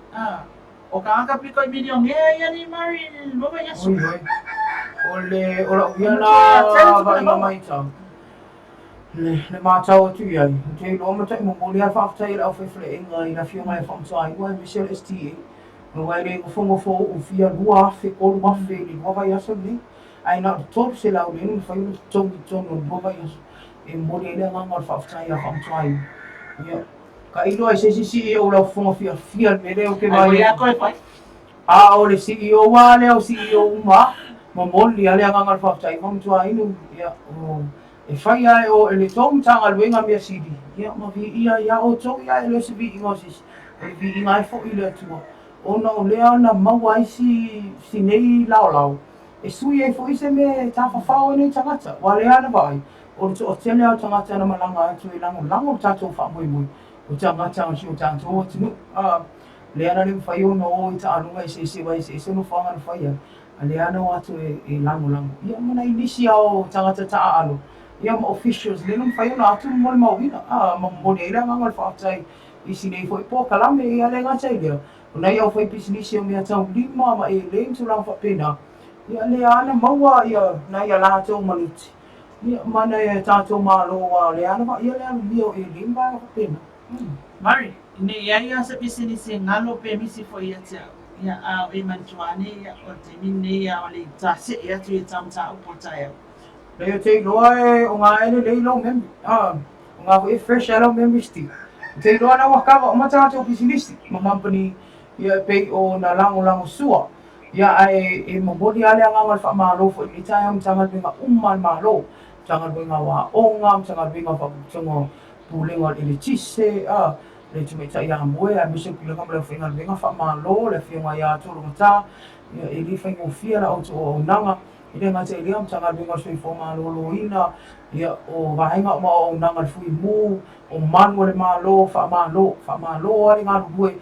O ka anga piko I milion ngea ia ni mari moga yasu. Ole ola uia la vainga mai tau. Le mātau atu iai. Te loa matai mo mōli a whaafatai la au whewhile inga I na whiunga e whamtai. Wai Michelle STA. No wai re ngawhonga fō o whia lua awhi kolu mawhi li lua vai asa ni. Ai nā tōru se lau lenu whaiu tongi tono lua vai asa. E mōli e lea nganga o whaafatai a whamtai. Ia. Ka ilo ai se CEO lau whonga whia me leo ke vai. Ai ia koe pai. O le CEO wā leo CEO uma. Ma mōli a lea nganga o whaafatai whamtai inu. Ia. E whai ai o ele tōmu tanga luenga mea siri. Ia ma vi ia o tō ia e lese vi ingo sis. E vi inga e fo I le atua. Ona o lea na maua ai si nei lau. E sui e fo I se me ta whawhao e nei tangata. Wa lea na vai. O le o tele au tangata na malanga atu e lango tātou whamoimoi. O tangata o si o tātou o tinu. Lea na le whai o no o I ta anunga I se wai se no whanga na whai ai. A lea na o atu e lango. Ia mana inisi au tangata ta alo. Ia ma officials le num whai ona atu mole mauina. Ma mole e lea nganga le whaatai. I si nei fo I pō kalame I a le ngatai lea. O nei au whai pisinisi o mea tau lima ma e le intu lang whapena. Ia lea ana maua ia na ia lātou manuti. Ia mana e tātou māloa lea ana ia lea lio e lima whapena. Mari, ne ia ia sa pisinisi ngalo pe misi fo ia te au. ia a e mantuani ia o te mini ia o le tasi ia tu i tamta upo TAEAO. Leo te loa e o ngā ene lei lau membi. O ngā e fresh alo membi sti. Te loa na wakawa o mata te opisinisti. Ma company ia pei o na lango sua. Ia ai e mabodi ale anga ngal wha malo fo i TAEAO mtangal winga umal malo. Mtangal winga wa onga, mtangal winga wa mtango pulenga ili tise. Le tume ta ia moe a mise pila kamala winga winga wha malo. Le whiunga ia tolo mata. Ia e li whaingo fia la o to o nanga. Ina ngā te ilia mtanga winga sui fo malo ina. Ia o vahenga o nanga fui mu. O manua le malo, wha malo ari ngā rubue.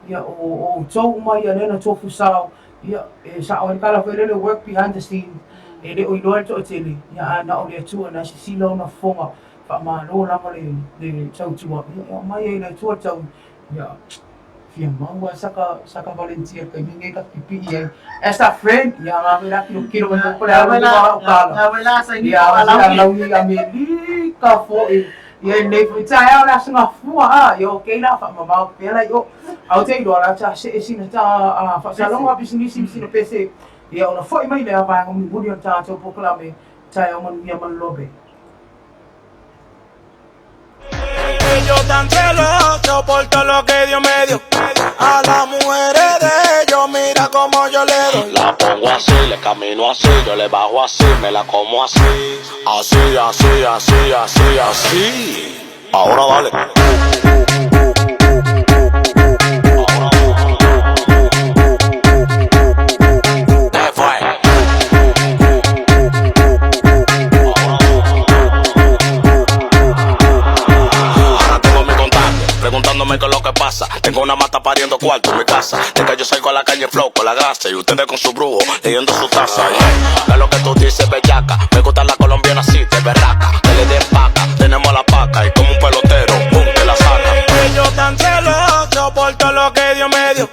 Ia o tau mai ia nena tofu sao. Ia e sa o kala fo ele work behind the scenes. Ele o iloa to tele. Ia na o le tua na si silo na fonga. Wha malo langa le tau tua. Ia mai e le tua tau. Ia fia maua saka volunteer kai minge ka pipi e as a friend ia nga vela kilo mo ko la wala na wala sa ni ia ala ni ga me li ka fo e ia nei fu TAEAO la singa fua yo ke la fa mama pela yo au te do la cha se sina ta fa salonga business sina pese ia ona foi mai le ava ngam budi ta to proclame TAEAO MANUIA LOABAY. Yo tan celoso por todo lo que Dios me dio. A las mujeres de ellos, mira como yo le doy. La pongo así, le camino así, yo le bajo así, me la como así. Así, así, así, así, así. Ahora dale. Preguntándome qué es lo que pasa. Tengo una mata pariendo cuarto en mi casa. De que yo salgo a la calle flow con la grasa. Y ustedes con su brujo leyendo su taza. ¿Qué es lo que tú dices, bellaca? Me gusta la colombiana así, de berraca. Que le den paca, tenemos la paca. Y como un pelotero, pum, te la saca. Ellos tan celosos por todo lo que Dios me dio.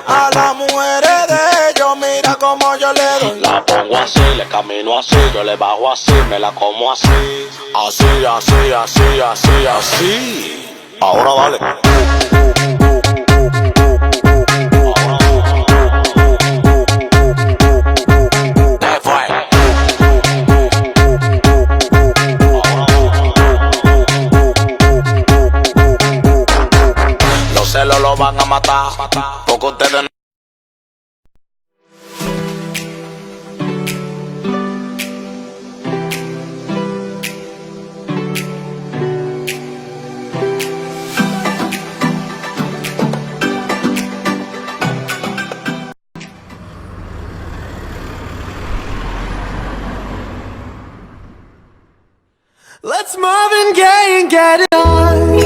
A las mujeres de ellos, mira como yo le doy. La pongo así, le camino así, yo le bajo así, me la como así. Así, así, así, así, así. Ahora dale. Los celos lo van a matar, porque ustedes no. Let's Marvin Gaye and get it on.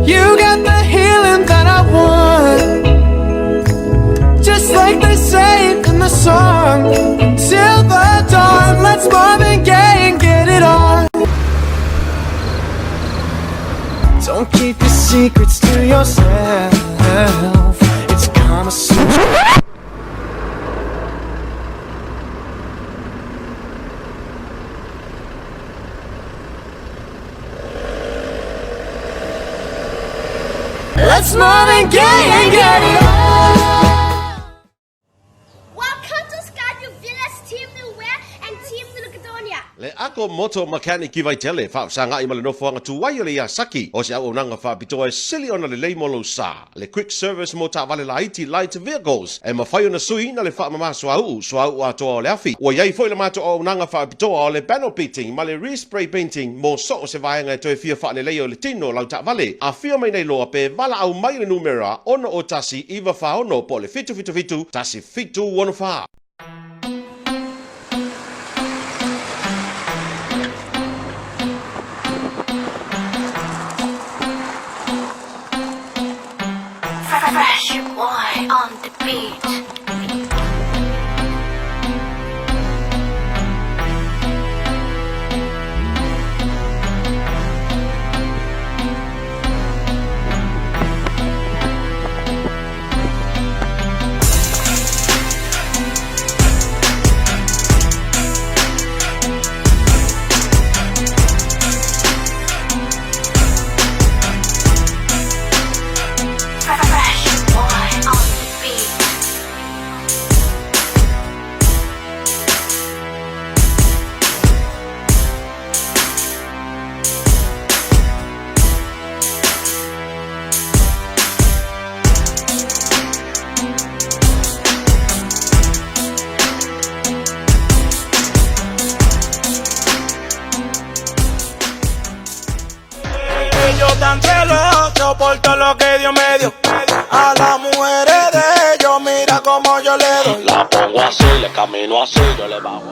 You got the healing that I want, just like they say in the song. Till the dawn, let's Marvin Gaye and get it on. Don't keep your secrets to yourself. It's Kama Sutra. Let's Marvin Gaye and get it on. Welcome to Skyview Village Team New Wear and Team New Caledonia. Le ako moto mechanic ki vai tele fa sanga i male no fo nga tu wai le ya saki o se au nanga fa pito e sili ona le molo sa le quick service mota vale la IT light vehicles e ma fai ona sui na le fa mama so au ato le afi o yai foi le mato o nanga fa pito o le panel painting ma le respray painting mo so se vai nga to e fia fa le o le tino lau ta vale a fia mai nei loa pe vala au mai le numera ono o tasi iva fa ono po le fitu tasi fitu ono fa. Fresh boy on the beat. tan celoso por todo lo que Dios me dio. A las mujeres de ellos, mira como yo le doy. La pongo así, le camino así, yo le bajo.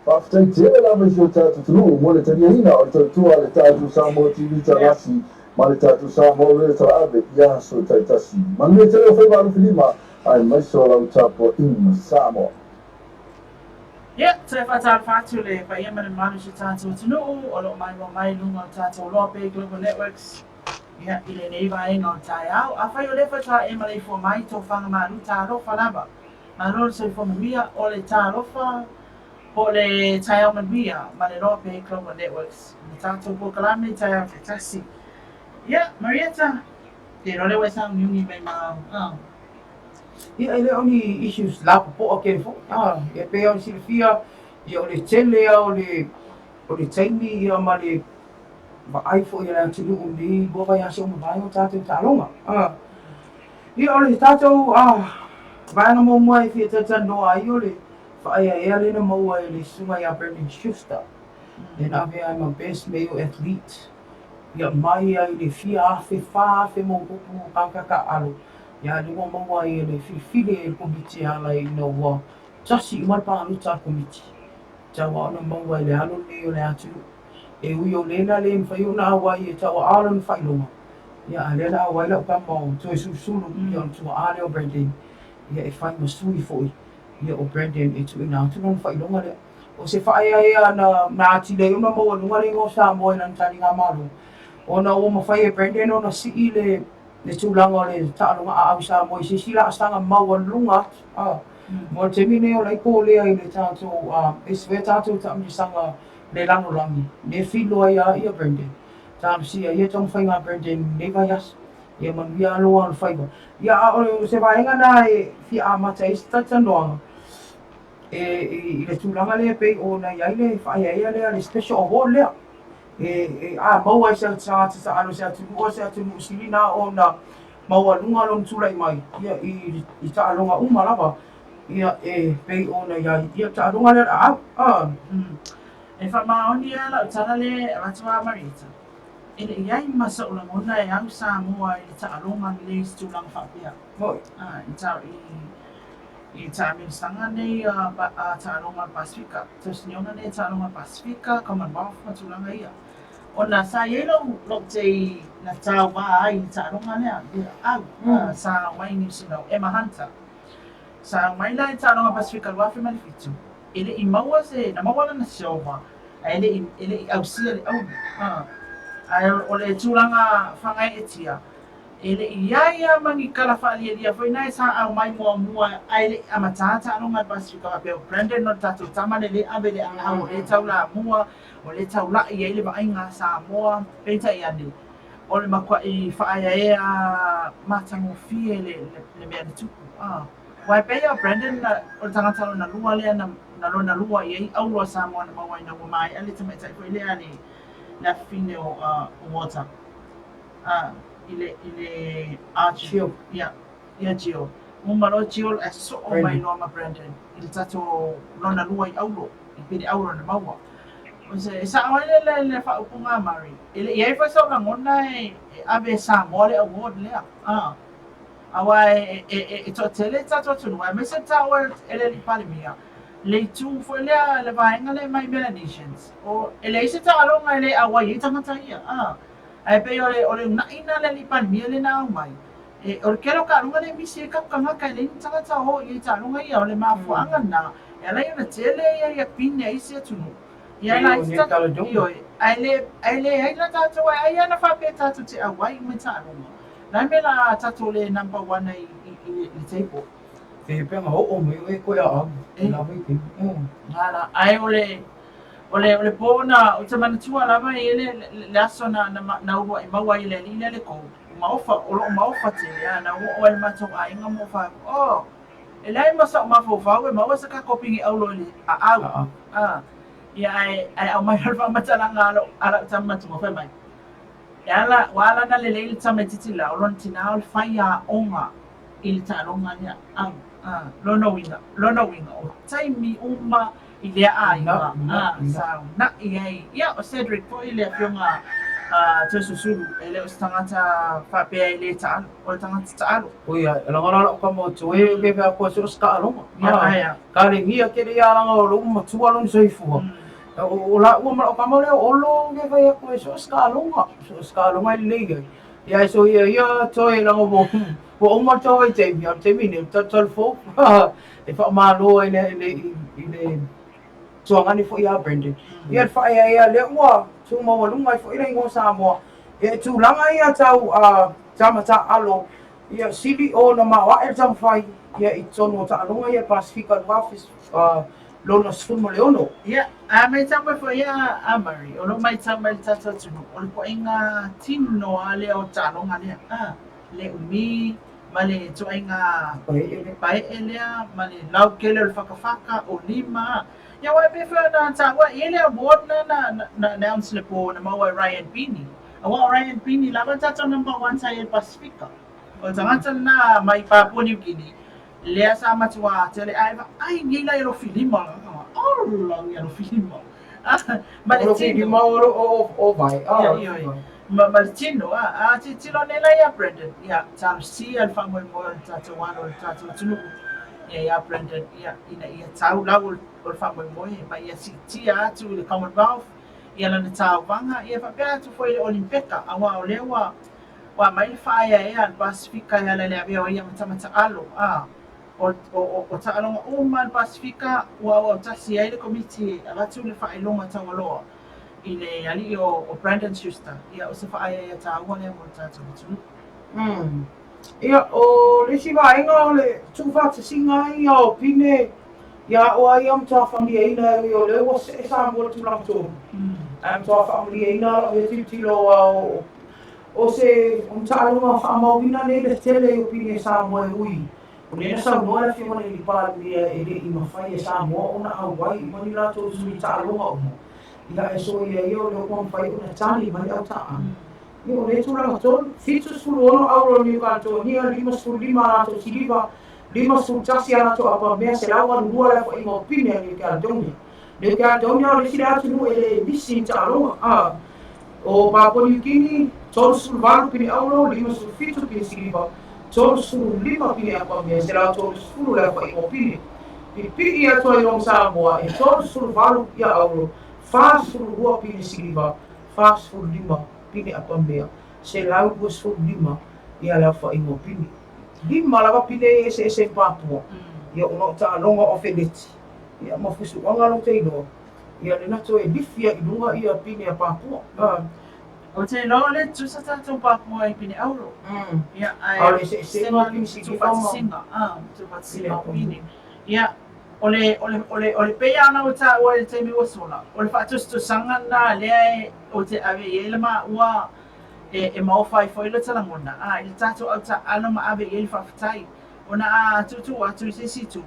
After tele la mesho tatu tulu mo le tani ina o te tua le tatu Samoa TV tarasi ma le tatu Samoa le tarabe ya so taitasi Manui tele fai balu filima ai mai so la utapo in Samoa. Yeah, so if I tell factually, if I am in manage to know, or my lunga tato LOABAY Global Networks, yeah, ile neiva on TAEAO, I feel if I try Emily for my to fang manu taro falaba. Manol so for MANUIA, or le taro fa, or le TAEAO MANUIA, LOABAY Global Networks, the tato proclame TAEAO Tasi. Yeah, Marietta, they don't always sound new by my Ia ele oni issues la po ke fo. E pe on silfia, ia o le tele o le taimi ia ma le va ai fo ia tu lu ni bo va ia so ma vai o tatu talonga. Ia o le tatu vai no mo mai fi tata no ai o le fa ia le no mo ai le suma ia Brendan Schuster. Then I'm a best male athlete. Ia mai ai le fia fe mo pupu ka alo. Ya ni mo mo ai le fili komiti ala I no wa tasi I pa luta komiti ta wa no mo ai le alo le o le atu e ui o le na le fa yo na wa I ta wa alo fa lo ya le na wa la pa mo to su sulu yo to ale o Brendan ya e fa mo sui foi ya o Brendan e tu na tu no fa lo le o se fa ia na ti le no mo no le ngo sa mo na tani nga malo ona o mo fa e Brendan ona si le tūlanga le tālunga a awisa mo I sila astanga maua lunga mo te mine o lai ko lea I le tātou e sve tātou ta amni sanga le langolangi ne filo ai ia Brendan tāna sia ia tong whainga Brendan ne vai as ia MANUIA aloa al whaiva ia o se vaenga na e fi a mata I tatanoanga I le tūlanga lea pei o na iai le whaia lea le special award lea maua I se tangata alo se atu sili na o na maua lunga lon tulai mai ia I ta'alonga uma lava ia pei o na ia ta'alonga le e fa maoni ala tala le ratua Marita. Ele iai masa o la mona e au Samoa I le ta'alonga le tulang whapea. Hoi. I ta'amin sanga nei ta'alonga Pasifika. Tasniona nei ta'alonga Pasifika Commonwealth ma tulanga ia. Ona sa yelo lo te na tau ba ai ta'alonga lea. Au sa waini sino Emma Hunter. Sa mai la ta'alonga Pasifika wafi malifitu. Ele I maua se na maua na siowa. Ele I ausia le au. Ai o le tulanga whangai etia. Ele ia mangi kala whaalia foi nai sa au mai mua ai le amatata anonga Pasifika wa peo Brendan no tatu tama le ave le au le tau la mua o le tau la I le vainga Samoa peita I ane. O le makua I whaaya matango fie le mea tuku. Wai pea Brendan o tangata na lua lea na lua I aurua Samoa na mawai na wamai ale tamaita I lea ni na fine o water. Ile Gio. Ia Gio. Mumalo Gio e so o mai no ma Brendan. Il tato lona lua I auro. I pide auro na maua. O se sa ole le fa upunga mari. Ile ia fa so na ngona e ave Samoa le award le. Awai e to tele tato tu wa me se tower ele li palimia. Le tu fo le vainga le mai Melanesians. O ele se ta alonga ele awai tangata ia. Ai pe ole na ina le li palimia le na mai. E o kero ka lunga le misi ka kanga ka le tangata ho I ta lunga ia ole mafu anga na. Ela ia tele ia pinya I se tunu. Ia na sta io ai na tato ai na fa pe tato te awai me ta lunga. Na me la tato le number 1 I table. E penga o me e ko ia na mai ki. Ala ai ole pona o te manatua lava le aso na ua I maua I le lina le kou. Maofa te lea na ua o matou a inga mo fa. E lai masa o mafau fau e maua sa ka kopingi aulo le a au. ia ai au mai fa matalanga ala tama tu mo fa mai ala wala na le tama titi la olon tina fa ia onga il talonga ia lona winga o taimi uma ile ai sa na ia o Cedric po ile fionga te susuru ele o tangata fa pe ile ta o tangata ta o ia la ngala ka mo tu e ke fa ko so ska lo ia ka le ngia ke ia la ngolo mo tu alon so ifu o la o ma ka mo le o lo ke fa ko so ska lo mai le ia so ia to e la mo o mo to e te mini to fo e fa ma lo ile so ngani fo ia Brendan ia fa ia le wa so mo lu mai fo ile ngo sa mo e tu langa ia tau tama ta alo ia CBO na ma wa e tam fai ia I tono ta alo ia Pacifica office lona sumo leono ia mai tama fo ia amari o lo mai tama ta tu o ko inga tino ale o ta lo ngani le umi male to inga pai elia male lau kele faka o lima ia wa be fa na ta wa ele award na announce le po na ma Ryan Pini awa Ryan Pini la ta number 1 sa El Pacifica o tangata na mai Papua New Guinea le sa matua tele ai ngila ilo filima oh long ilo filima ma le filima o vai Martino tilo nela ia Brendan ia tam si al famo mo tato wano tato tunu ia Brendan ia tau lau o famo mo ma ia si tia tu le Commonwealth ia lana tau vanga ia fa pea tu foi Olimpeka awa o lewa wa mai faia ia Pacifica ia le avio ia mata alo o ta alo o man Pacifica wa tasi ai le committee ala tu le fa ilonga tawaloa ile ali o Brandon Schuster ia o se fa ia ta wale mo ta tu ia o le si vai nga le tu fa singa ia o pine ia o ai am ta family ina o le o se sa mo tu la tu am ta family ina o ti lo o se ta lo fa mo ina le tele o pine sa mo ui o le sa mo la fi mo ni pa ia ele I ma fa ia sa mo ona au wai mo ni la to su ta lo mo ia e so ia io le kon fai una tani mai au ta io le tu la to fitu su ono auro ni ka to ni lima su lima to siliva lima su tasi ana to apa me se la wan dua la fo mo pine ni ka donia le ka donia le sila tu no ele bisi ta lo o Papua New Guinea to su valu pine auro lima su fitu pine siliva to su lima pine apa me se la to su la fo mo pine pi ia to I Samoa e to su valu ia auro fast food rua pine siliva fast food lima pine apa mea se lau bus food lima ia la fa ingo pine lima la pine se Papua ia ono ta longa ofedeti ia mo fusu anga lo te no ia le na to e bifia I lunga ia pine Papua o te lo le tu sa ta Papua I pine auro ia ai se no pine siliva tu pa pine ia ole pe ana o ta o te mi wasona ole fa tu sanga na le o te ave ele ma ua e mau fai foi le tala mona il tato o ta ana ma ave ele fa fatai ona tu atu se tu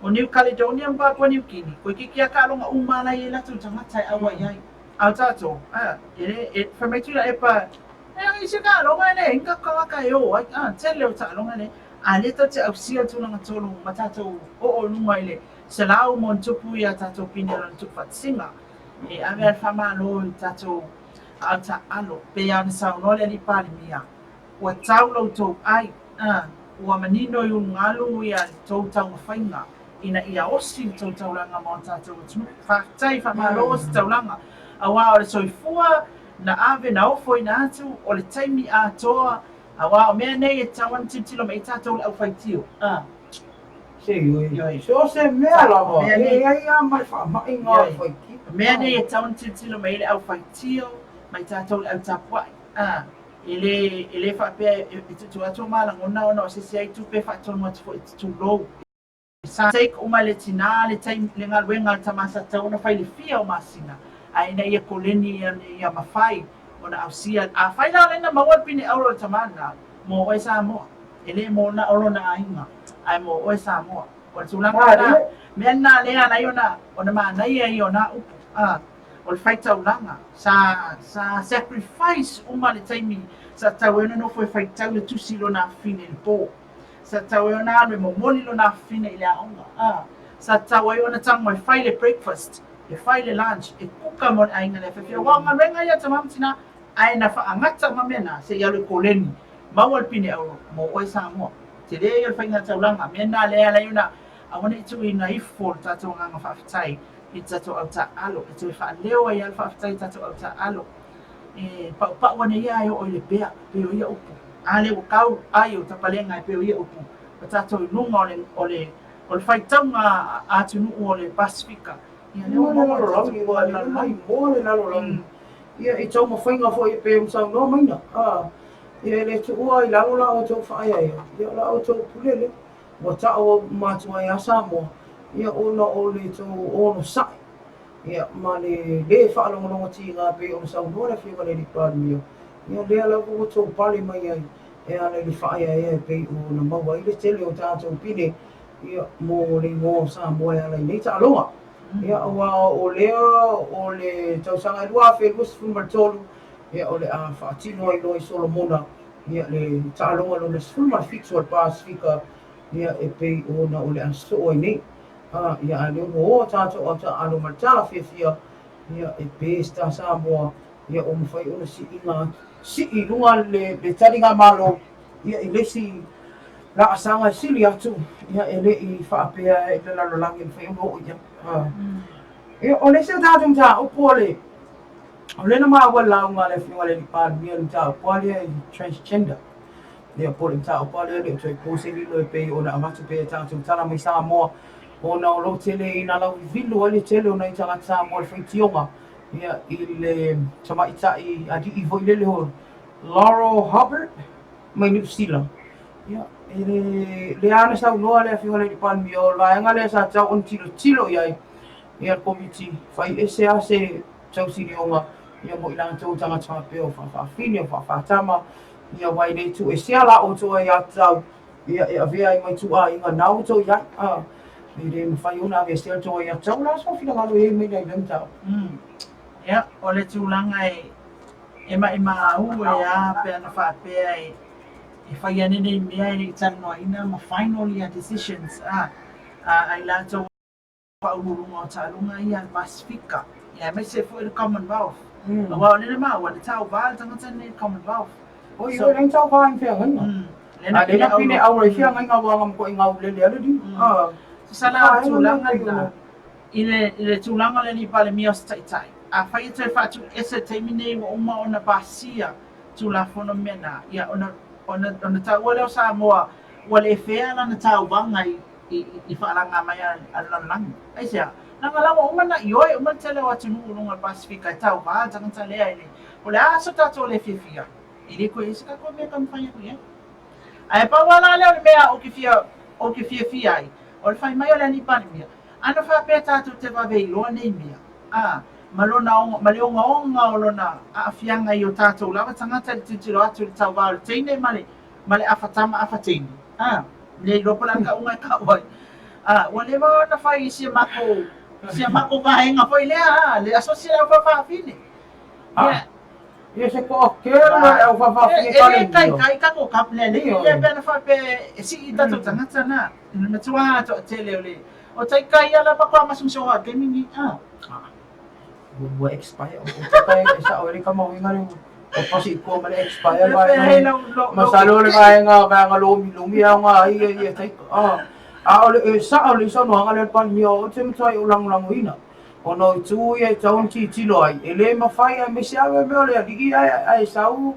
o New Caledonia pa Papua New Guinea ko ki ka longa umana ele tu tanga tai awa yai au tato ele fa me tu la e pa e se ka longa le inga ka yo tele o ta longa le ale to te ausia tu nga tolu matato o nunga ile se lau mon tupu ia tato pine ron tu fatsinga e ave al fama lo tato alta alo pe an sa no le pali mia o taulo to ai o manino yu ngalu ia to tau fainga ina ia osi to taulanga mo tato tu fa tai fama lo taulanga awa o soifua na ave na ofo ina atu o le taimi a toa awa me nei e tawan titilo me tato au faitio se yo so se me la mo e ai mai fa mai nga faiti me nei e tawan titilo me le au faitio mai tato au tapua ele fa pe tu atu mala ngona ona se se ai tu pe fa tu mo tu lo sa take uma le tina le time le ngal wenga tamasa tauna fai le fia o masina ai nei e koleni ia mafai ona ausia a fai la lena mawal pini auro tamana mo oi sa mo ele mo na oro na ainga ai mo oi sa mo o tulanga na me na le ana yona ona ma na ia yona o le faitaulaga sa sacrifice uma le taimi sa tau e no foi faitau le tusi lona afine le po sa tau e ona le momoli lona afine i le aʻoga sa tau e ona taga e fai le breakfast e fai le lunch e kuka mo le aiga le fefeauaga lega ia tamamatina ae na faagata ma mea na seʻi alu e koleni maua le pine auro mo oe Samoa te lē ia le faiga taulaga mea na lea lai ona auana i tuuina ifo le tatou agaga faafetai i tatou autaalo e toe faaleo ai le faafetai tatou autaalo e paʻupaʻu ana ia e oo i le pea pe o ia upu a le ua kau ai o tapalega e pe o ia upu o tatou inuga o le faitauga atunuu o le pasifika ia le ua lalolagi ua le mai mo le lalolagi ia i tau mawhaiga fo i pe masaunoa maina ia le tuua i lalo la o tau whaaia ia la o tau pulele ua ta'o matua ia Samoa ia ona o le tau ono sa'i ia ma le whaalongononga ti ngā pe o masaunoa le whiunga le liparimia ia lea lau o tau pale mai ai e ana le whaaia ia e pe o na maua i le tele o tātou pine ia mo le ngō Samoa ia lai nei ta'alonga ia aua o lea o le tausaga lua felusi fulmatolu ia o le a whaatino ai loa i Solomona ia le ta'aloga lona fulmafitu o le Pasifika ia e pei ona o le aso ai nei ia a le o tātou au ta'alo ma le tala fiafia ia e pe sta Samoa ia o mawhai ona si'i lunga le taringa malo ia i lesi la asanga e sili atu ia e le i whaapea e le lalolagi le whai ono ia ia o le se tātou ta upo le o le na maua launga le whiunga le liparimia le ta upo le transgender ia po le ta upo le toi pose lilo e pei ona amatu pe tātou tala mai Samoa ona o lo tele ina lau vilu le tele ona i tangata Samoa le whaitionga ia i le tamaitai adi i voi lele ho Laurel Hubbard mai New Zealand ia le ana sa unoa le whiunga le liparimia o laenga le sa tau on tilo iai ia komiti fai ese ase tausinionga ia mo ilang tau tangata peo whaafini o whaafatama ia wai nei tu e seala o toa ia tau ia e avea i mai tua inga nau tau ia i le mwhai una avea seala toa ia tau la so whina ngalo e mei nei lem tau ia o le tūlanga e ma ue a pe ana whaapea e whai anene mea e le tanoa ina ma final ia decisions ai la tau paulunga o talunga ia Pasifika ia mai se foi le Commonwealth wa le ma wa le tau va tangata ne Commonwealth o yo le tau va in fea ngai le na pine au re fea ngai ngā wanga mko i ngau le le di sala tulanga ina ile tulanga le ni pale mia stai a fai te fatu ese termine o uma ona basia tulafono mena ia ona tau le Samoa wale fea na tau vanga i whaalanga mai alalangi. Ai sea, nanga lawa umana i oe, umana tele o atu nunga Pasifika i tau wā, tangata lea ele. O le aso tato le whiwhia. I le koe isi ka koe mea kamwhanya koe. Ai pa wala leo le mea o ke whiwhia ai. O le whai mai o le anipani mea. Ana whapea tato te wawei loa nei mea. Ma le onga o lona a whianga i o tato lawa tangata le titiro atu le tau wā le teine ma le awhatama awhateine. Le ropa ka unga ka oi wale wa na fai si mako vaenga foi le asocia o fa fine ia se ko kera o fa fine kai ka ko kap le be fa pe si ta to tangata na me tua to tele ole o tai kai ala pa kwa masumso wa ke mingi wo expire o tai sa o re ka mo winga o pasi ko male expire vai masalo le vai nga lumi nga ia tai ole sa ole so no nga le pan mio te mtai ulang ina ono tu ia taun ti loi ele ma fai me sia me ole di ai sau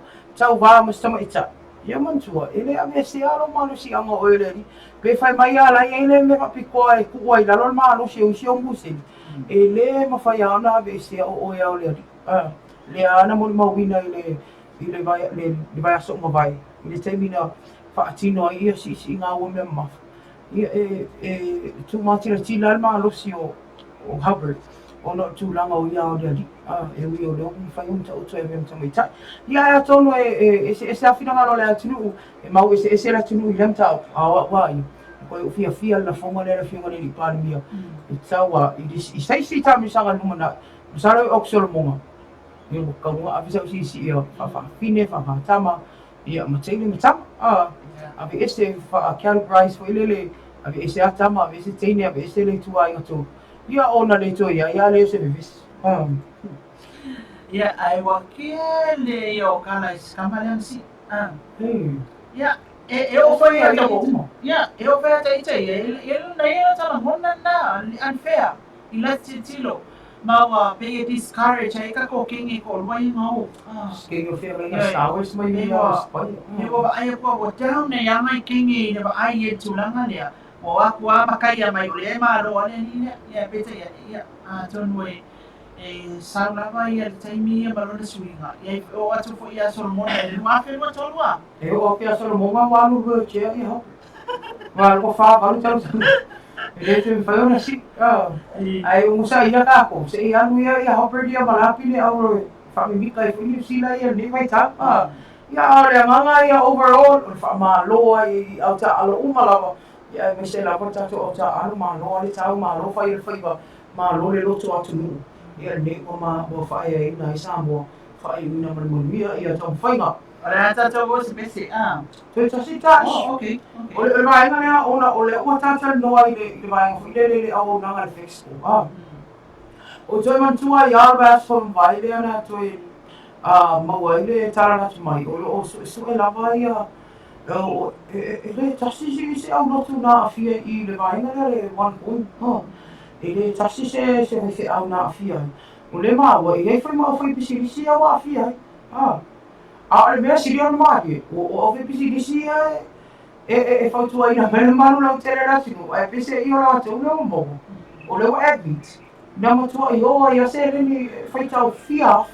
va ma sta ita ia man tua ele a me sia lo ma lo si anga ole di pe fai mai ala ele me pa piko ai ku ai la lo ma lo si o musi ele ma fai ana be sia o ia ole di le ana mo wina ile vai aso mo vai ile termina faatino ia si nga o me ma ia tu matira tila ma lo si o Hubbard ono tu langa o ia o di e wi o lo fai un tau to e vem tamai ta ia tono e afina ngalo le atinu e mau e la tinu i lem tau wa ko fia la fonga le fionga le parimia i tawa i sai si tami sanga lumana Sara oksol monga. Yo kaunga avisa sisi yo fa fine fa tama. Ia mateni matama. Abi ese fa calibrize fo ilele. Abi ese atama, abi ese teni, abi ese le tua yo to. Ia ona le to ia le se vis. Ia ai wakele yo kana iskamalan si. Ia e o fa ia ia e o fa tai tai e na ia tala mona na unfair. Ila tilo. Mawa pe discourage ai ka ko kingi ko mai ngau. King of feeling showers mai ia. E o ai ko down ne ya mai kingi ne ba ai e tulanga ne. O aku makai ya mai le ma ro ne ni ya pe tai ia a tonwe e sauna vai ia taimi ia malona suinga. Ia o atu fo ia solomona e ma fe ma tolua. E o ke solomona walu go che ia ho. Walu ko fa walu tau. Ele te fa na si. Ai musa ia ka ko. Se ia nu ia ho per dia malapi le au fa mi kai fu ni sila ia ni mai ta. Ia ore manga ia overall fa ma lo ai au ta alo umala. Ia me se la porta to au ta alo ma lo ali tau ma lo fa ia fa iba. Ma lo le lo to atu nu. Ia ne o ma bo fa ia ina i sambo fa ina MANUIA ia tau whainga. Ora tata go se bese Te tasi tas. Oh, okay. O le vainga nea ona o le ua tata noa i le vainga fu le au nanga le fix ko. O toi mantua i arvas from vai le ana toi maua i le tarana tu mai. O so e lava ia le tasi se au notu na afia i le vainga le 1 point. Le tasi se au na afia. O le maua i hei whai maa whai pisi au afia. A le mea siri anu mahi. O whai pisi e whautua ina mele manu lau tere rasinu. E pese i o la te ule o mogo. O le wa admit. Nā matua i oa i ase reni whai tau fia.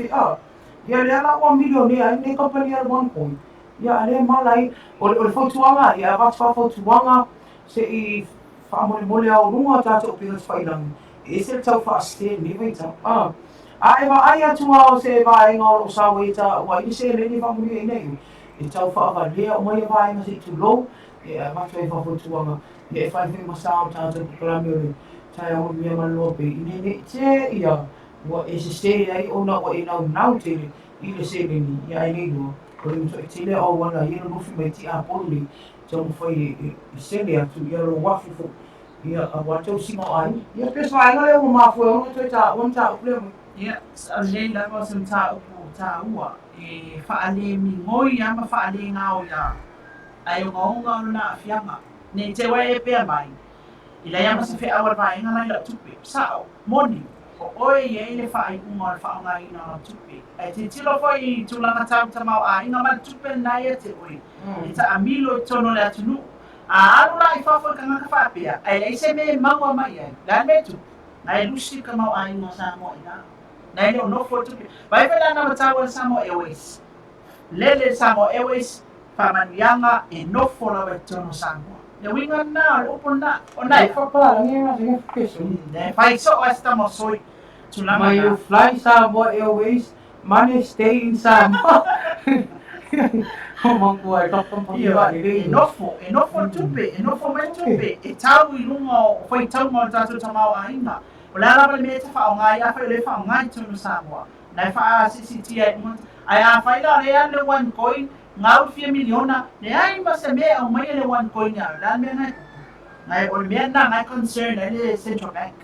Ia le ala o milionea i ne company at 1 point. Ia le malai. O le whautuanga. Ia what's whautuanga. Se i whamole au runga tātou pilas whailangi. E se tau whaastea ni wai tau. A e wa ai atua o se vaenga o sawa i ta wa i se reni whamuria i nei. E tau whaava lea o mai vaenga se tu lou. E whatwai whawhautuanga. E whaiwhi masao tātou kukurami o le TAEAO mia MANUIA i nene te ia. Wa e se stere ai o na wa e nau tere i le se reni i ai nei lua. O le mto e tele au wana i ero nufi mai ti a poli. Tau mwhai i sele atu i ero wafu fo. Ia a watau singa ai. Ia pes vaenga leo mo mafu e ono toi ta wanta upleo. Ia, le lava se ta upu ta ua e faale mi ngoi ama faale ngao ia. Ai o ngaonga o na afianga. Ne te wai e pea mai. I lai ama se fe awar vai ngana ila tupe. Sao, moni. O oe i e le faai unga le faonga ina na tupe. Ai te tilo fo i tulanga tau tamau a inga ma tupe nai e te oi. I ta amilo i tono le atunu. A aru la i fafo ka ngaka whapea. Ai lai se me maua mai ai. Lai me tu. Nai lusi ka mau a inga sa mo ina. Nai leo no for tupe. Vai vela na matawa Samoa Airways. Lele Samoa Airways whamanuianga e no for la tono Samoa. Le winga na upo na o nai Whapala nge ma se kesu. ne fai so o estamos soi tulanga May you fly Samoa Airways, money stay in Samoa. Mangu ai tokam pangwa e no for tupe e no for mai tupe e tau I lunga fai tau mo tatu tamau ainga. O la la me te fa ngai a fa le fa ngai tonu Samoa. Nai fa CCT ai a fa la le ane 1 coin ngau 4 miliona ne ai ma se me o mai le 1 coin ya la me ngai o me na ngai concern le central bank.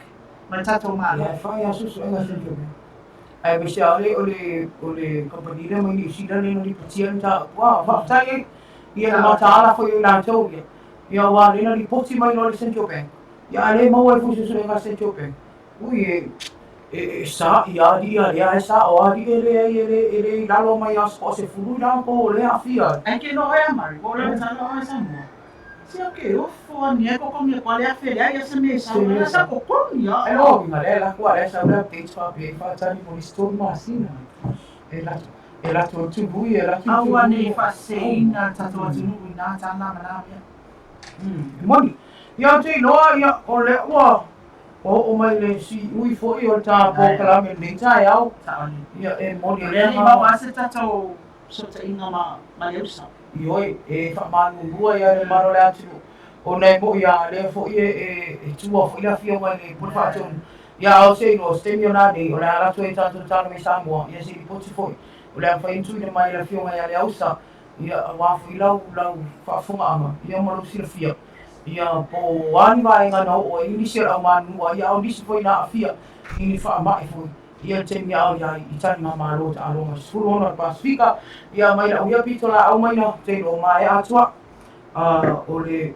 Ma tatu ma. Ya fa ya susu nga senjo. Ai be sia ole company le mai si da le no liputian ta. Wa fa tai ia ma ta ala fo na to ia. Ia wa le no lipoti mai no le central bank. Ya le mo e fu susu nga central bank. Ui sa ia dia ia sa o dia ele lalo mai as po se fulu na po le afia. Ai ke no e mari, ko le sa no e Samoa. Si okay, o fo ni ko ko mi ko le afia ia se me sa ko ko ni E no, ma le la qua le sa una pizza pe fa tani mo sto masina. E la tu bui e la tu. Aua ne fa seina tatu atu na ta na na ia. Moni. Ia te no ia o le wa. O mai le si ui fo I o ta po kala me ni TAEAO. Ia e moni Le ni ma wa se tatu so te inga ma le usa. Ioi e fa manu bua ia le maro le atu. O nei mo ia le fo e tua fo ia fia mai le pulfa atu. Ia o se no ste milionari o le ala tu e tatu tano me Samoa ia si poti foi o le fa intu le mai la fionga ia le ausa ia wa fu lau fa funga ama ia mo si fia ia po ani vai ngana o ini si au manu ia o disi foi na afia ini fa mai foi ia te mi au ia i tani mama lo ta lo ma suru ona pasifika ia mai la ia pitola au mai no te lo mai atua o le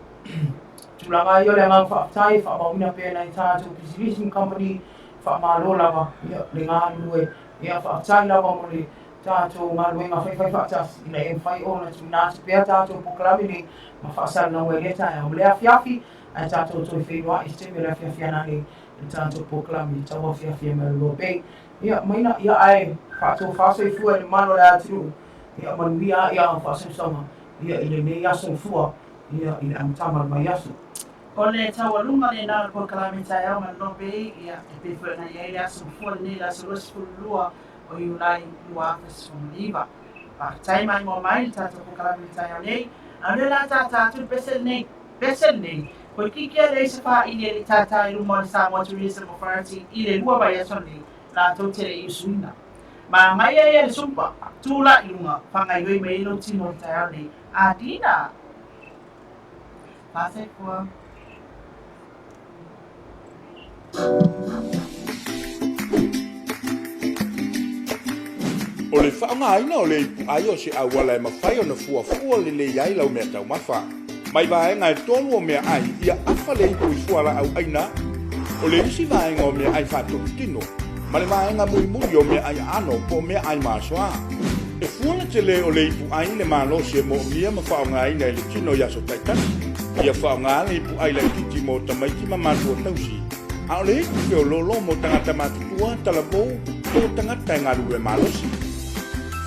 tulanga ia le ngang whaatai whaamawina pēna i tātou Precision Company whaamalo lava ia le ngā nue ia whaatai lava mo le tātou ngā nue ngā whaiwhai whaatas ina e mwhai ona tu nāsi pēa tātou pokalami ni ma whaasara na ue leta e o le awhiawhi a tātou toi whenua i te me le awhiawhi anane i tātou pokalami i tau awhiawhi me le LOABAY ia maina ia ai whaatou whaasai fua le mano le atiru ia manuia ia whaasai sama ia i le nei aso fua ia i le amtama mai aso. O le taualuma le nā ko kalame TAEAO ma LOABAY ia e pepe na ia le aso fua le la so lua o iulai lua afes liva. Pa tai mai mo mai tata ko kalame TAEAO nei. A le la tata tu pesel nei. Ko kikia le se fa i le tata i luma le Samoa Tourism Authority i le lua vai aso nei la tau tere i usuina. Ma mai ia le sumpa tula i lunga whangai hui me ilo tino TAEAO nei. A dina. Pase kua. O le whaangaina o le ipu ai o se awala e mawhai o na fuafua le le iai lau mea tau mawha. Mai vaenga e tonu o mea ai ia afa le ipu i fuala au aina. O le isi vaenga o mea ai whātoki tino. Ma le vaenga mui mui o mea ai ano po mea ai māsoa. E fuana te le o le ipu ai le malo se mo mia ma whaangaina e le tino yaso taitani. Ia whaanga le ipu ai le titi mo tamaiki ma mātua tausi. A o le ipu o lolo mo tangata mātutua talabou o tangata e ngaru e malosi.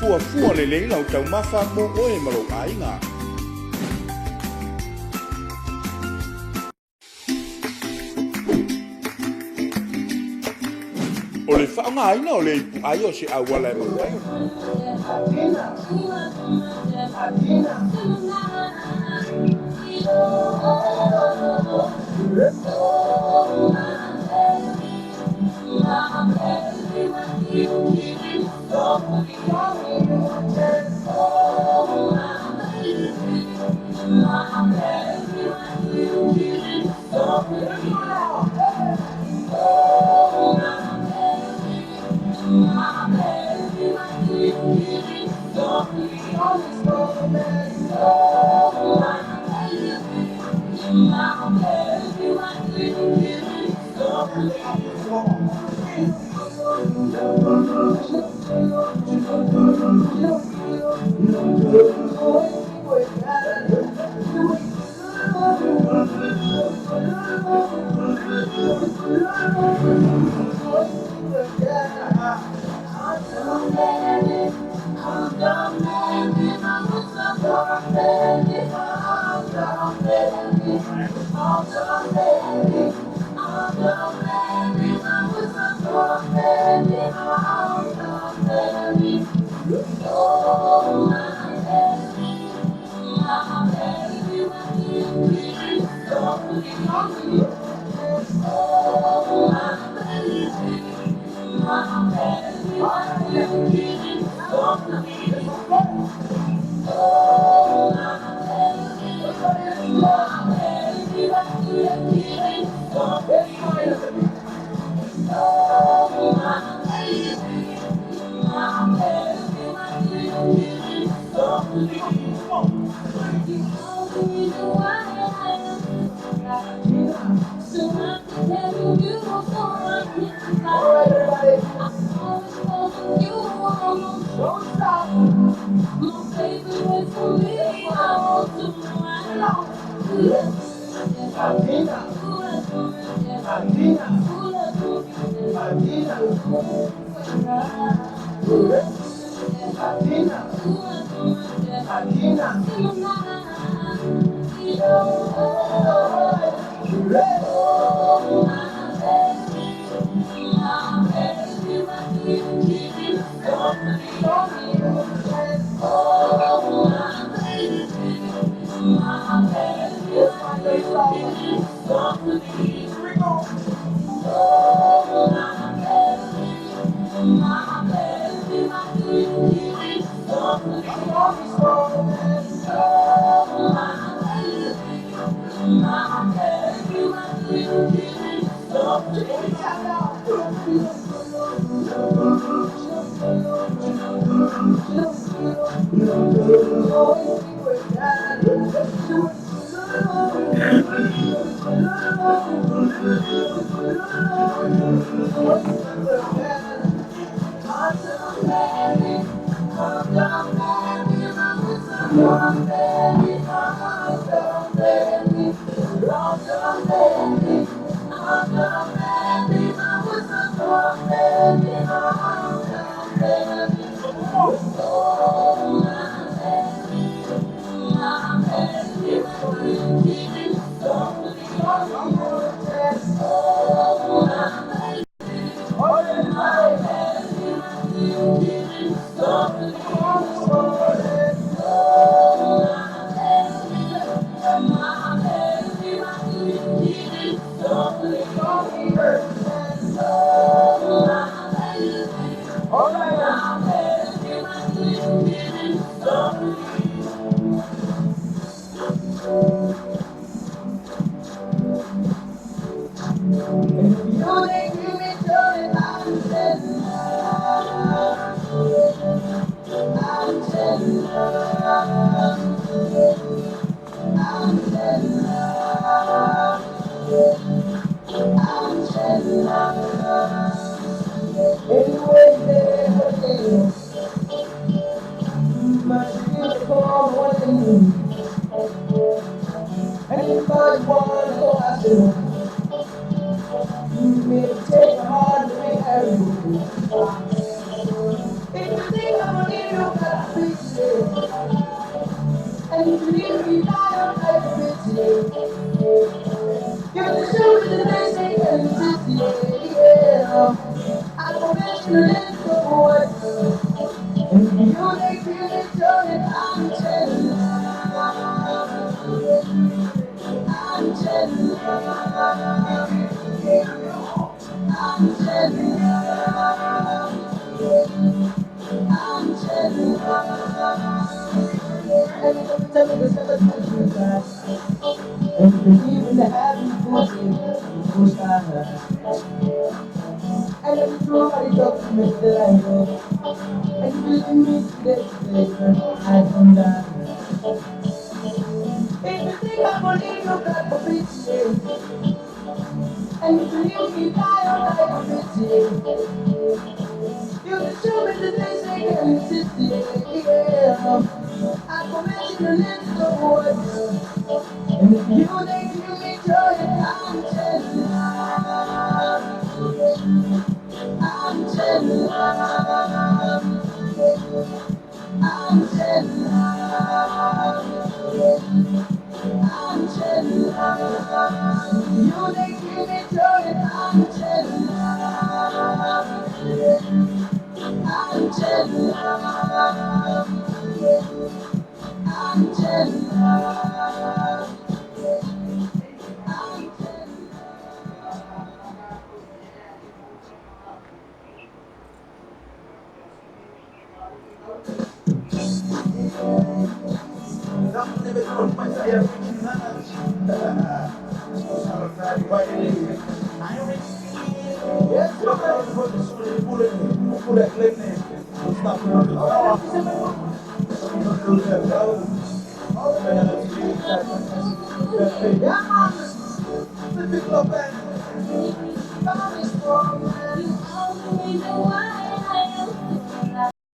Fua le leila o tau mawha mo oe malo ainga. O le whaanga aina o le ipu ai o se awala e mawhai.